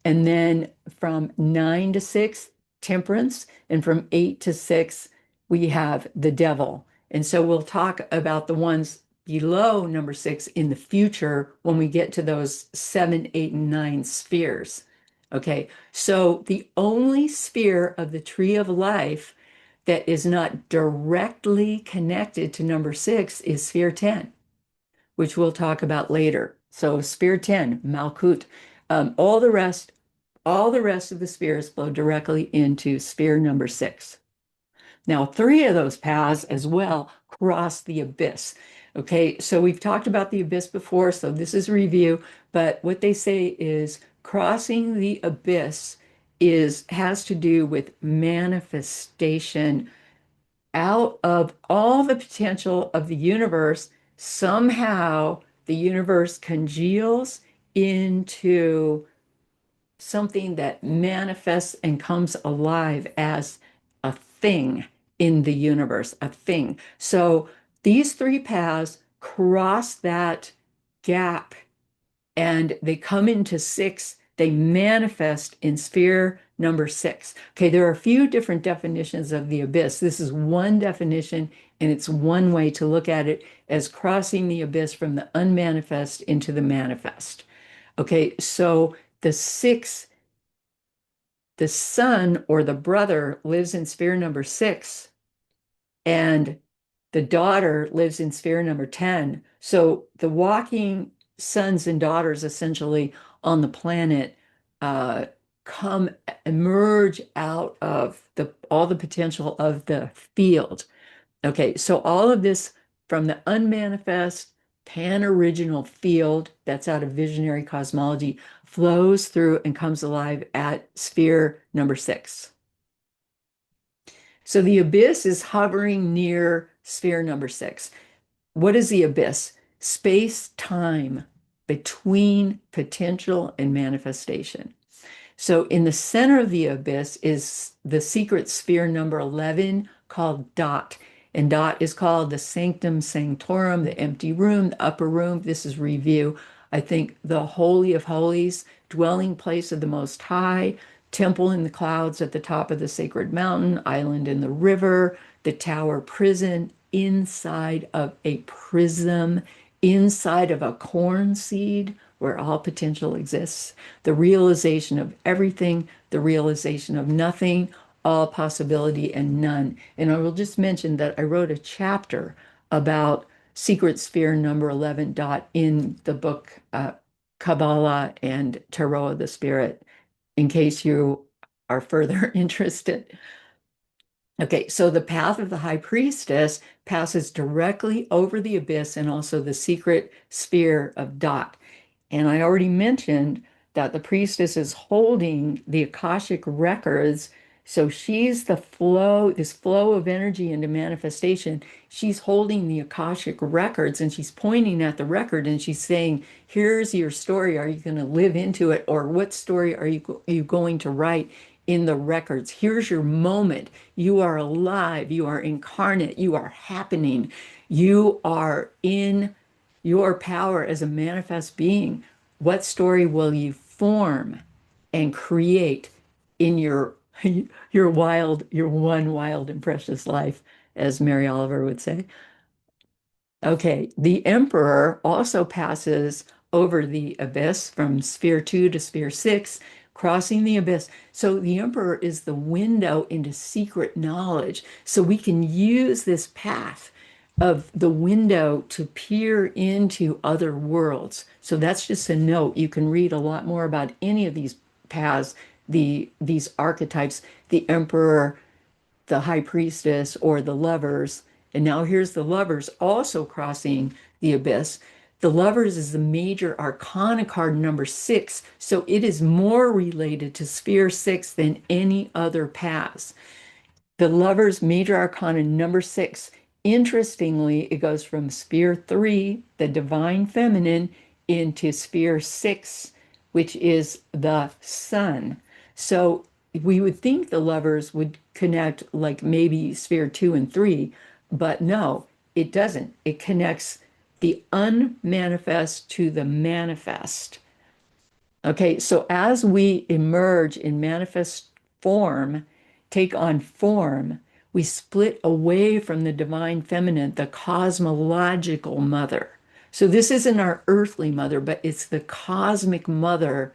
And then from nine to six, temperance. And from eight to six, we have the devil. And so we'll talk about the ones below number six in the future when we get to those seven, eight, and nine spheres. Okay, so the only sphere of the tree of life that is not directly connected to number six is sphere 10, which we'll talk about later. So sphere 10, Malkut, all all the rest of the spheres flow directly into sphere number six. Now, three of those paths as well cross the abyss. Okay, so we've talked about the abyss before, so this is review, but what they say is crossing the abyss has to do with manifestation out of all the potential of the universe. Somehow the universe congeals into something that manifests and comes alive as a thing in the universe, a thing. So these three paths cross that gap and they come into six, they manifest in sphere number six. Okay, there are a few different definitions of the abyss. This is one definition, and it's one way to look at it as crossing the abyss from the unmanifest into the manifest. Okay, so the six, the son or the brother lives in sphere number six, and the daughter lives in sphere number 10. So the walking sons and daughters essentially on the planet uh, come emerge out of all the potential of the field. Okay, so all of this from the unmanifest pan-original field that's out of visionary cosmology flows through and comes alive at sphere number six. So the abyss is hovering near sphere number six. What is the abyss? Space time between potential and manifestation. So in the center of the abyss is the secret sphere number 11 called Dot. And Dot is called the sanctum sanctorum, the empty room, the upper room. This is review. I think the Holy of Holies, dwelling place of the Most High, temple in the clouds at the top of the sacred mountain, island in the river, the tower prison, inside of a prism, inside of a corn seed where all potential exists, the realization of everything, the realization of nothing, all possibility and none. And I will just mention that I wrote a chapter about secret sphere number 11 dot in the book Kabbalah and Tarot of the Spirit, in case you are further interested. Okay, so the path of the high priestess passes directly over the abyss and also the secret sphere of Dot. And I already mentioned that the priestess is holding the Akashic records. So she's the flow, this flow of energy into manifestation. She's holding the Akashic records and she's pointing at the record and she's saying, here's your story. Are you going to live into it? Or what story are you going to write in the records? Here's your moment. You are alive. You are incarnate. You are happening. You are in your power as a manifest being. What story will you form and create in your your one wild and precious life, as Mary Oliver would say? Okay, the emperor also passes over the abyss from sphere 2 to sphere 6, crossing the abyss. So the emperor is the window into secret knowledge. So we can use this path of the window to peer into other worlds. So that's just a note. You can read a lot more about any of these paths, these archetypes, the emperor, the high priestess, or the lovers. And now here's the lovers also crossing the abyss. The lovers is the major arcana card number 6. So it is more related to sphere 6 than any other paths. The Lovers Major Arcana number 6. Interestingly, it goes from sphere 3, the divine feminine, into sphere 6, which is the sun. So we would think the lovers would connect like maybe sphere 2 and 3, but no, it doesn't. It connects the unmanifest to the manifest. Okay, so as we emerge in manifest form, take on form, we split away from the divine feminine, the cosmological mother. So this isn't our earthly mother, but it's the cosmic mother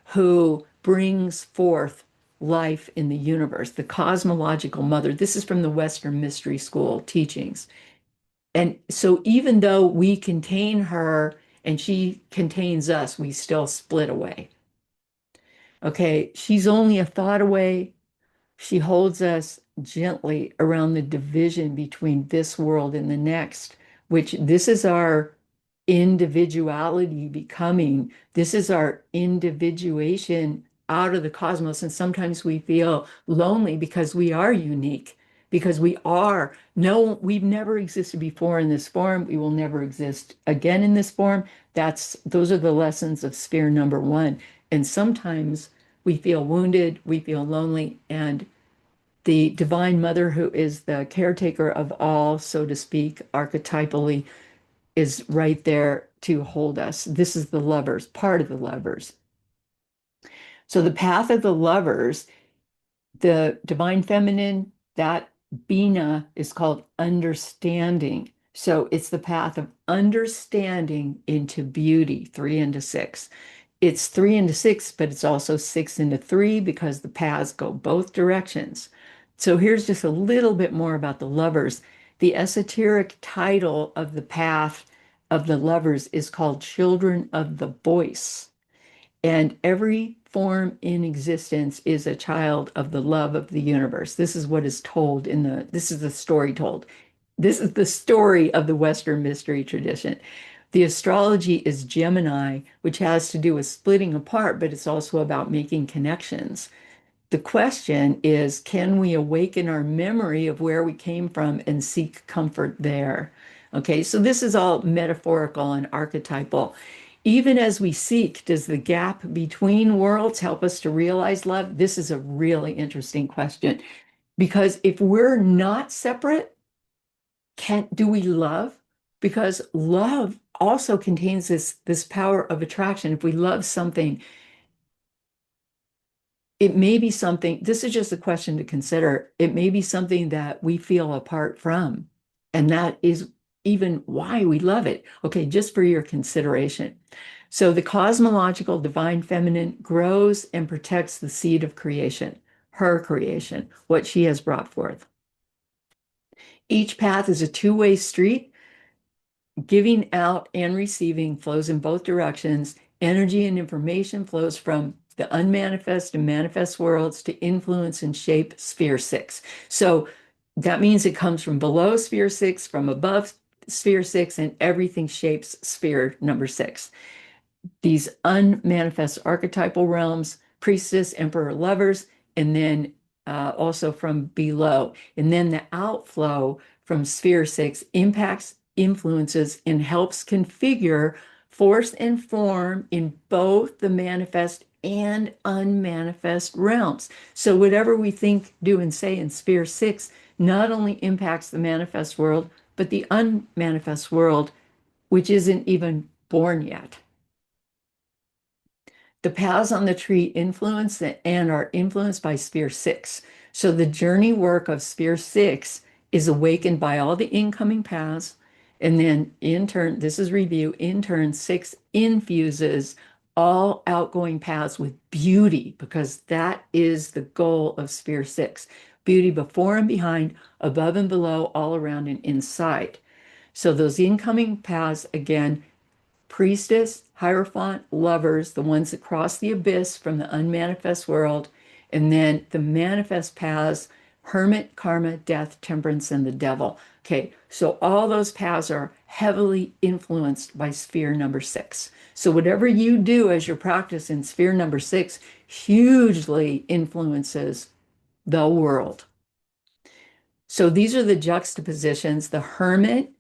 who brings forth life in the universe, the cosmological mother. This is from the Western Mystery School teachings. And so even though we contain her and she contains us, we still split away. Okay, she's only a thought away. She holds us gently around the division between this world and the next, which this is our individuality becoming. This is our individuation out of the cosmos. And sometimes we feel lonely because we are unique, because we are, no, we've never existed before in this form. We will never exist again in this form. Those are the lessons of sphere number 1. And sometimes we feel wounded, we feel lonely, and the Divine Mother, who is the caretaker of all, so to speak, archetypally, is right there to hold us. This is the lovers, part of the lovers. So the path of the lovers, the divine feminine, that Bina is called understanding. So it's the path of understanding into beauty, 3 into 6. It's 3 into 6, but it's also 6 into 3 because the paths go both directions. So here's just a little bit more about the lovers. The esoteric title of the path of the lovers is called Children of the Voice. And every form in existence is a child of the love of the universe. This is what is told this is the story told. This is the story of the Western mystery tradition. The astrology is Gemini, which has to do with splitting apart, but it's also about making connections. The question is, can we awaken our memory of where we came from and seek comfort there? Okay, so this is all metaphorical and archetypal. Even as we seek, does the gap between worlds help us to realize love? This is a really interesting question because if we're not separate, do we love? Because love also contains this power of attraction. If we love something, it may be something, this is just a question to consider. It may be something that we feel apart from, and that is even why we love it. Okay, just for your consideration. So the cosmological divine feminine grows and protects the seed of creation, her creation, what she has brought forth. Each path is a two-way street. Giving out and receiving flows in both directions, Energy and information flows from the unmanifest and manifest worlds to influence and shape sphere six. So that means it comes from below sphere six, from above sphere six, and everything shapes sphere number six. These unmanifest archetypal realms, priestess, emperor, lovers, and then also from below. And then the outflow from sphere six impacts, influences, and helps configure force and form in both the manifest and unmanifest realms. So whatever we think, do, and say in sphere six not only impacts the manifest world, but the unmanifest world, which isn't even born yet. The paths on the tree influence and are influenced by sphere six. So the journey work of sphere six is awakened by all the incoming paths. And then in turn, this is review, in turn, six infuses all outgoing paths with beauty, because that is the goal of sphere six. Beauty before and behind, above and below, all around and inside. So those incoming paths, again, priestess, hierophant, lovers, the ones that cross the abyss from the unmanifest world, and then the manifest paths, hermit, karma, death, temperance, and the devil. Okay, so all those paths are heavily influenced by sphere number six. So whatever you do as your practice in sphere number six hugely influences the world. So these are the juxtapositions. The hermit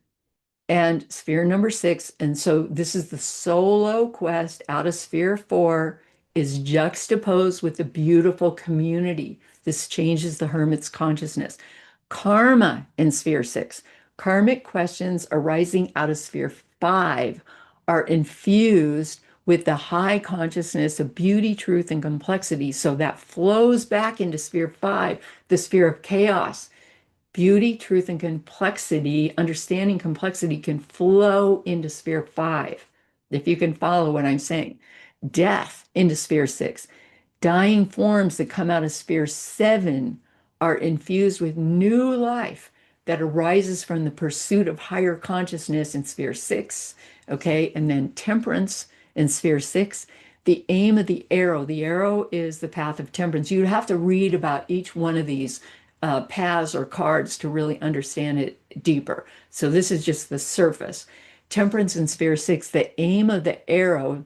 and sphere number six. And so this is the solo quest out of sphere four is juxtaposed with the beautiful community. This changes the hermit's consciousness. Karma in sphere six. Karmic questions arising out of sphere five are infused with the high consciousness of beauty, truth, and complexity. So that flows back into sphere five, the sphere of chaos. Beauty, truth, and complexity, understanding complexity can flow into sphere five, if you can follow what I'm saying. Death into sphere six. Dying forms that come out of sphere seven are infused with new life that arises from the pursuit of higher consciousness in sphere six. Okay. And then temperance in sphere six. The aim of the arrow is the path of temperance. You have to read about each one of these paths or cards to really understand it deeper. So this is just the surface. Temperance in sphere six, the aim of the arrow,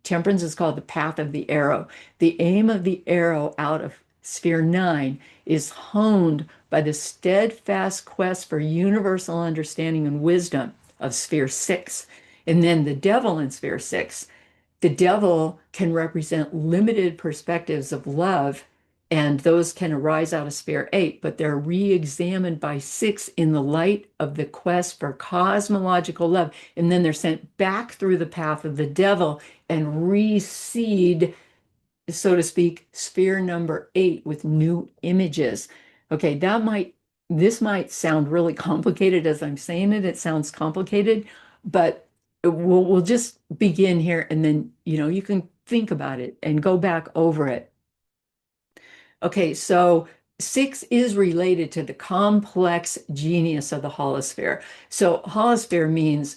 temperance is called the path of the arrow. The aim of the arrow out of sphere nine is honed by the steadfast quest for universal understanding and wisdom of sphere six. And then the devil in sphere six, the devil can represent limited perspectives of love, and those can arise out of sphere eight, but they're re-examined by six in the light of the quest for cosmological love. And then they're sent back through the path of the devil and reseed, so to speak, sphere number eight with new images. Okay, this might sound really complicated as I'm saying it. It sounds complicated, but we'll just begin here, and then you can think about it and go back over it. Okay, so six is related to the complex genius of the holosphere. So holosphere means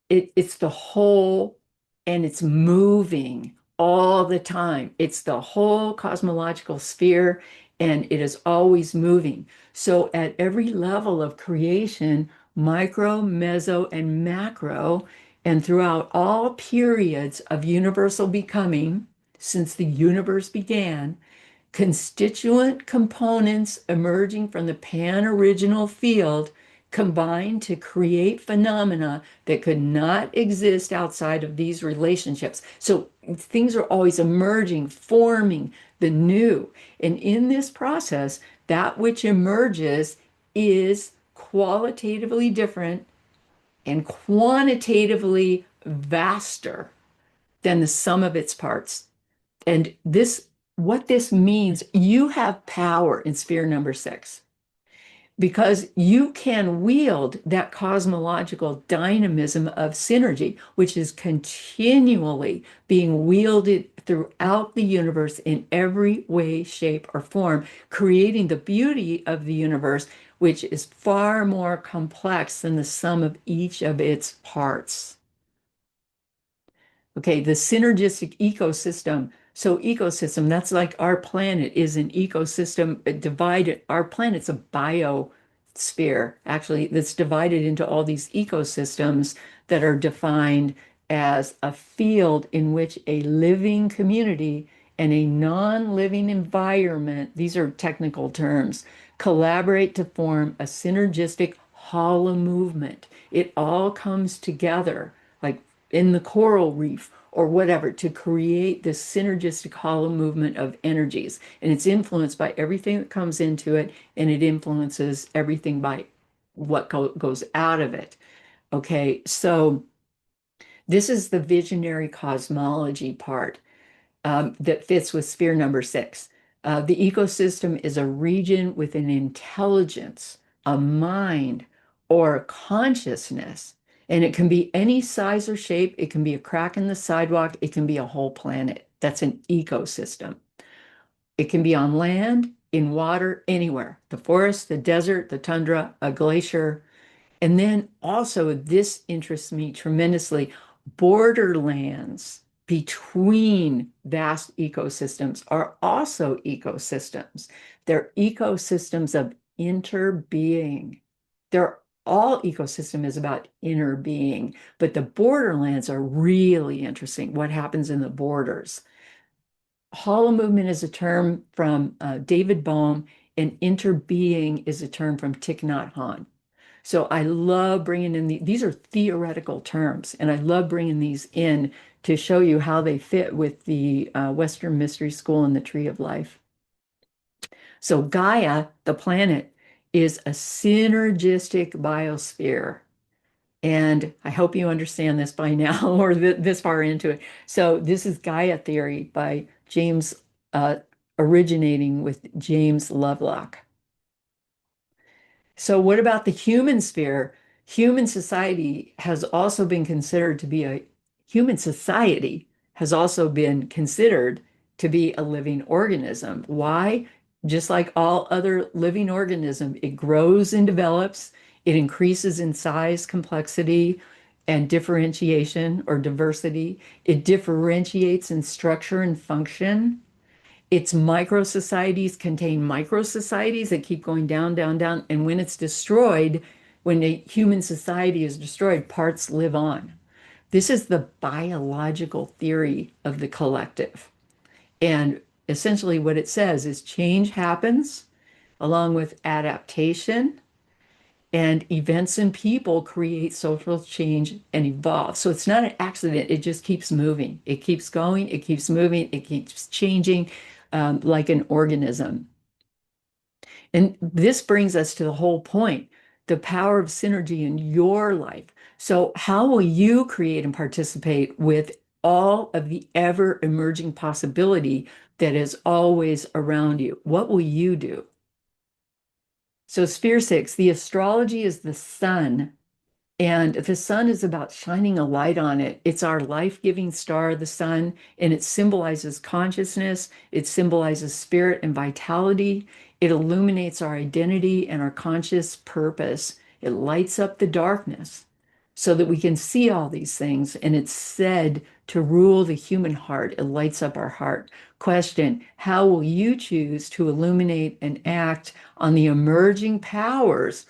it's the whole, and it's moving all the time. It's the whole cosmological sphere, and it is always moving. So at every level of creation, micro, meso, and macro, and throughout all periods of universal becoming since the universe began, constituent components emerging from the pan-original field combine to create phenomena that could not exist outside of these relationships. So things are always emerging, forming the new. And in this process, that which emerges is qualitatively different and quantitatively vaster than the sum of its parts. And what this means, you have power in sphere number six because you can wield that cosmological dynamism of synergy, which is continually being wielded throughout the universe in every way, shape, or form, creating the beauty of the universe, which is far more complex than the sum of each of its parts. Okay, the synergistic ecosystem. So ecosystem, that's like our planet is an ecosystem divided. Our planet's a biosphere, actually, that's divided into all these ecosystems that are defined as a field in which a living community and a non-living environment, these are technical terms, collaborate to form a synergistic hollow movement. It all comes together, like in the coral reef or whatever, to create this synergistic hollow movement of energies. And it's influenced by everything that comes into it, and it influences everything by what goes out of it. Okay, so this is the visionary cosmology part that fits with sphere number 6. The ecosystem is a region with an intelligence, a mind, or a consciousness. And it can be any size or shape. It can be a crack in the sidewalk. It can be a whole planet. That's an ecosystem. It can be on land, in water, anywhere. The forest, the desert, the tundra, a glacier, and then also, this interests me tremendously, borderlands between vast ecosystems are also ecosystems. They're ecosystems of interbeing. They're all ecosystem is about inner being, but the borderlands are really interesting. What happens in the borders? Hollow movement is a term from David Bohm, and interbeing is a term from Thich Nhat Hanh. So I love bringing in these are theoretical terms, and I love bringing these in to show you how they fit with the Western Mystery School and the Tree of Life. So Gaia, the planet, is a synergistic biosphere. And I hope you understand this by now or this far into it. So this is Gaia theory by James, originating with James Lovelock. So, what about the human sphere? Human society has also been considered to be a human society has also been considered to be a living organism. Why? Just like all other living organism, it grows and develops, it increases in size, complexity, and differentiation or diversity. It differentiates in structure and function. Its micro societies contain micro societies that keep going down, down, down. And when it's destroyed, when a human society is destroyed, parts live on. This is the biological theory of the collective. And essentially, what it says is change happens along with adaptation, and events and people create social change and evolve. So it's not an accident. It just keeps moving. It keeps going. It keeps moving. It keeps changing, like an organism. And this brings us to the whole point, the power of synergy in your life. So how will you create and participate with all of the ever emerging possibility that is always around you? What will you do? So sphere 6, the astrology is the sun. And the sun is about shining a light on it. It's our life-giving star, the sun, and it symbolizes consciousness. It symbolizes spirit and vitality. It illuminates our identity and our conscious purpose. It lights up the darkness so that we can see all these things. And it's said to rule the human heart. It lights up our heart. Question, how will you choose to illuminate and act on the emerging powers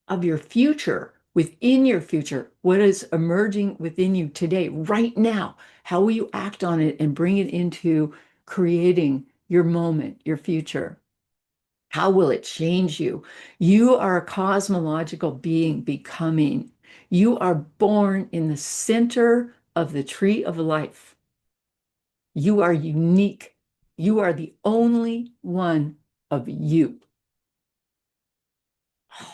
of your future, within your future, what is emerging within you today, right now? How will you act on it and bring it into creating your moment, your future? How will it change you? You are a cosmological being becoming. You are born in the center of the tree of life. You are unique. You are the only one of you.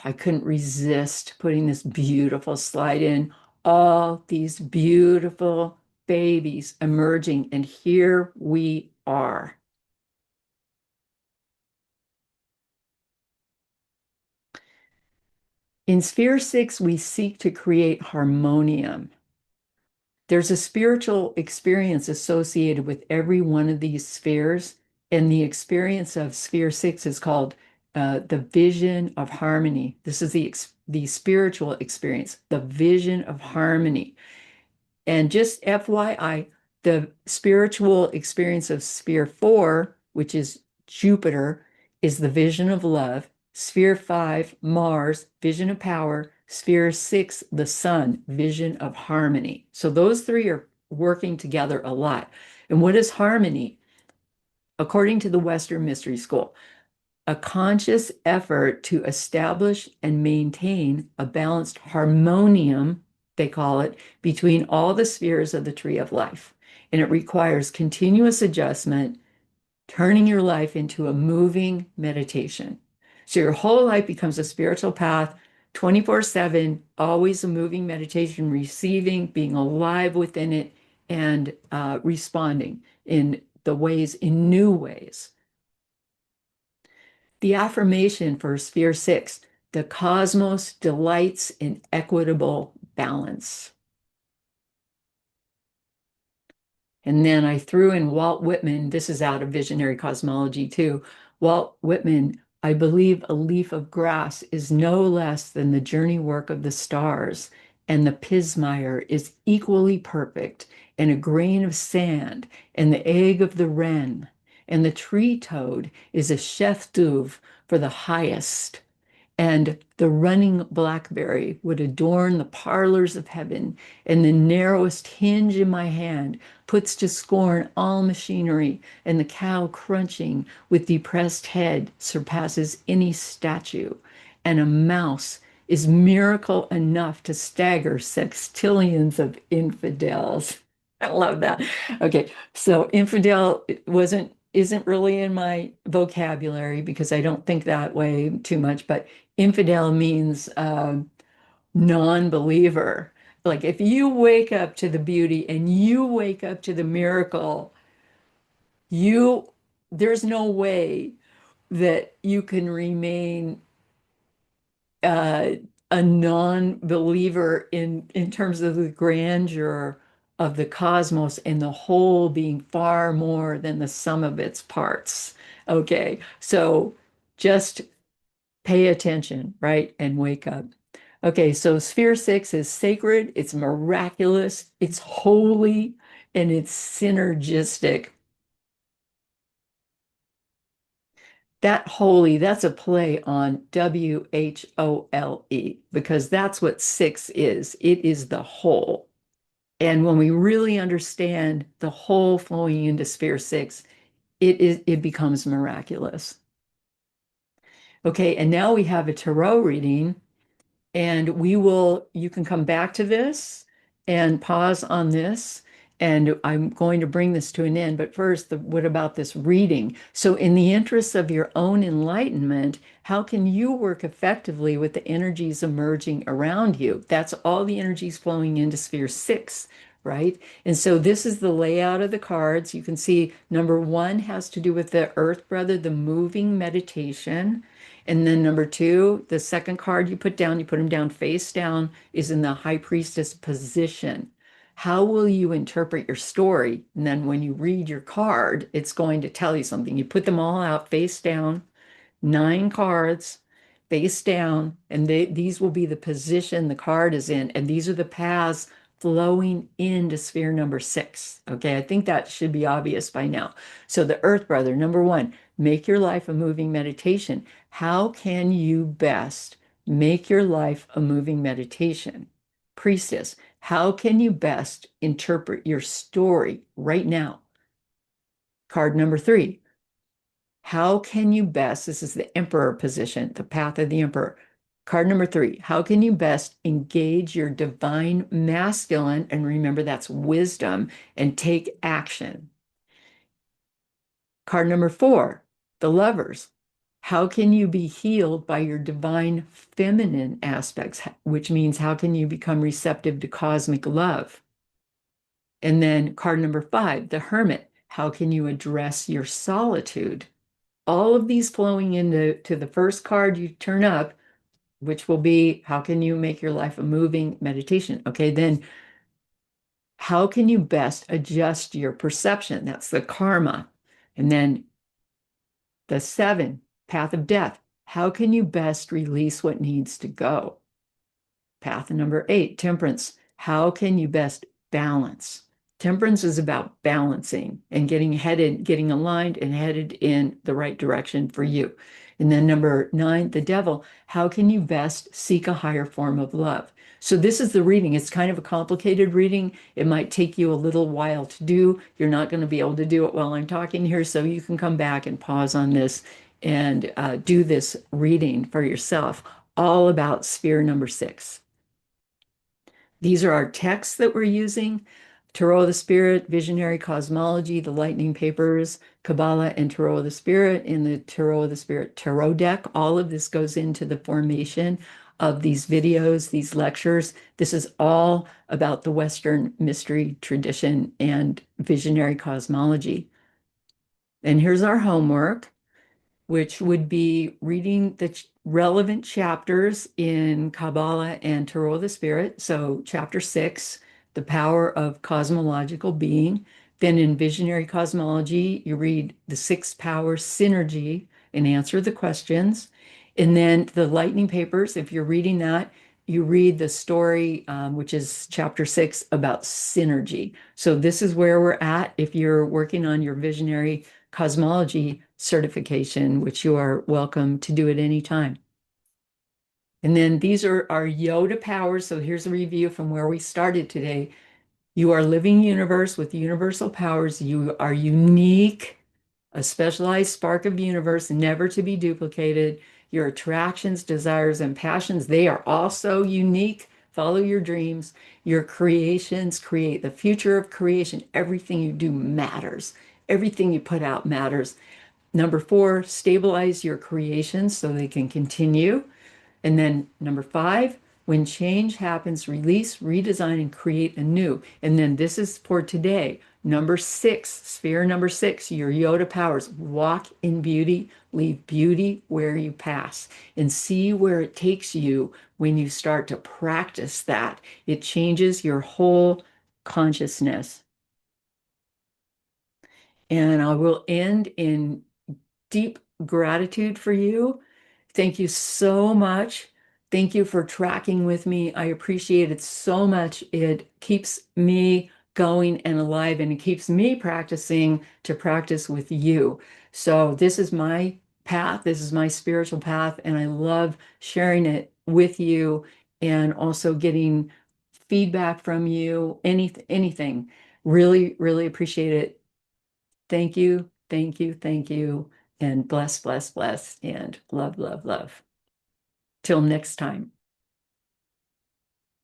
I couldn't resist putting this beautiful slide in. All these beautiful babies emerging, and here we are. In Sphere 6, we seek to create harmonium. There's a spiritual experience associated with every one of these spheres, and the experience of Sphere 6 is called the vision of harmony. This is the spiritual experience, the vision of harmony. And just FYI, the spiritual experience of sphere 4, which is Jupiter, is the vision of love. Sphere 5, Mars, vision of power. Sphere 6, the sun, vision of harmony. So those three are working together a lot. And what is harmony? According to the Western Mystery School, a conscious effort to establish and maintain a balanced harmonium, they call it, between all the spheres of the tree of life. And it requires continuous adjustment, turning your life into a moving meditation. So your whole life becomes a spiritual path, 24/7, always a moving meditation, receiving, being alive within it, and responding in the ways, in new ways. The affirmation for Sphere 6, the cosmos delights in equitable balance. And then I threw in Walt Whitman. This is out of Visionary Cosmology too. Walt Whitman, I believe a leaf of grass is no less than the journey work of the stars, and the pismire is equally perfect, and a grain of sand, and the egg of the wren, and the tree toad is a chef d'oeuvre for the highest, and the running blackberry would adorn the parlors of heaven, and the narrowest hinge in my hand puts to scorn all machinery, and the cow crunching with depressed head surpasses any statue, and a mouse is miracle enough to stagger sextillions of infidels. I love that. Okay, so infidel isn't really in my vocabulary because I don't think that way too much, but infidel means non-believer. Like if you wake up to the beauty and you wake up to the miracle, you there's no way that you can remain uh, a non-believer in terms of the grandeur of the cosmos and the whole being far more than the sum of its parts. Okay, so just pay attention, right? And wake up. Okay, so Sphere 6 is sacred, it's miraculous, it's holy, and it's synergistic. That holy, that's a play on WHOLE, because that's what 6 is. It is the whole. And when we really understand the whole flowing into Sphere 6, it becomes miraculous. Okay, and now we have a tarot reading. And you can come back to this and pause on this. And I'm going to bring this to an end. But first, what about this reading? So, in the interest of your own enlightenment, how can you work effectively with the energies emerging around you? That's all the energies flowing into Sphere 6, right? And so, this is the layout of the cards. You can see number 1 has to do with the Earth Brother, the moving meditation. And then number 2, the second card you put down, you put them down face down, is in the High Priestess position. How will you interpret your story? And then when you read your card, it's going to tell you something. You put them all out face down, 9 cards face down, and these will be the position the card is in. And these are the paths flowing into sphere number 6. Okay, I think that should be obvious by now. So the Earth Brother, number 1, make your life a moving meditation. How can you best make your life a moving meditation? Priestess, how can you best interpret your story right now? Card number 3, how can you best, this is the Emperor position, the path of the Emperor. Card number 3, how can you best engage your divine masculine, and remember that's wisdom, and take action? Card number 4, the Lovers. How can you be healed by your divine feminine aspects, which means how can you become receptive to cosmic love? And then card number 5, the Hermit. How can you address your solitude? All of these flowing into the first card you turn up, which will be how can you make your life a moving meditation? Okay, then how can you best adjust your perception? That's the karma. And then the 7, path of death. How can you best release what needs to go? Path number 8, temperance. How can you best balance. Temperance is about balancing and getting headed, getting aligned and headed in the right direction for you. And then number 9, the devil, how can you best seek a higher form of love? So this is the reading. It's kind of a complicated reading. It might take you a little while to do. You're not going to be able to do it while I'm talking here, so you can come back and pause on this and do this reading for yourself, all about sphere number 6. These are our texts that we're using: Tarot of the Spirit, Visionary Cosmology, the Lightning Papers, Kabbalah, and Tarot of the Spirit in the Tarot of the Spirit Tarot deck. All of this goes into the formation of these videos, these lectures. This is all about the Western mystery tradition and visionary cosmology. And here's our homework, which would be reading the relevant chapters in Kabbalah and Tarot of the Spirit. So, chapter 6, the power of cosmological being. Then, in Visionary Cosmology, you read the six powers synergy and answer the questions. And then the Lightning Papers, if you're reading that, you read the story, which is chapter 6, about synergy. So, this is where we're at if you're working on your Visionary Cosmology certification, which you are welcome to do at any time. And then these are our Yoda powers. So here's a review from where we started today. You are a living universe with universal powers. You are unique, a specialized spark of universe, never to be duplicated. Your attractions, desires, and passions, they are also unique. Follow your dreams. Your creations create the future of creation. Everything you do matters. Everything you put out matters. Number 4, stabilize your creations so they can continue. And then number 5, when change happens, release, redesign, and create anew. And then this is for today. Number 6, sphere number 6, your Yoda powers. Walk in beauty, leave beauty where you pass, and see where it takes you when you start to practice that. It changes your whole consciousness. And I will end in deep gratitude for you. Thank you so much. Thank you for tracking with me. I appreciate it so much. It keeps me going and alive, and it keeps me practicing to practice with you. So this is my path. This is my spiritual path, and I love sharing it with you and also getting feedback from you, anything. Really, really appreciate it. Thank you, thank you, thank you, and bless, bless, bless, and love, love, love. Till next time.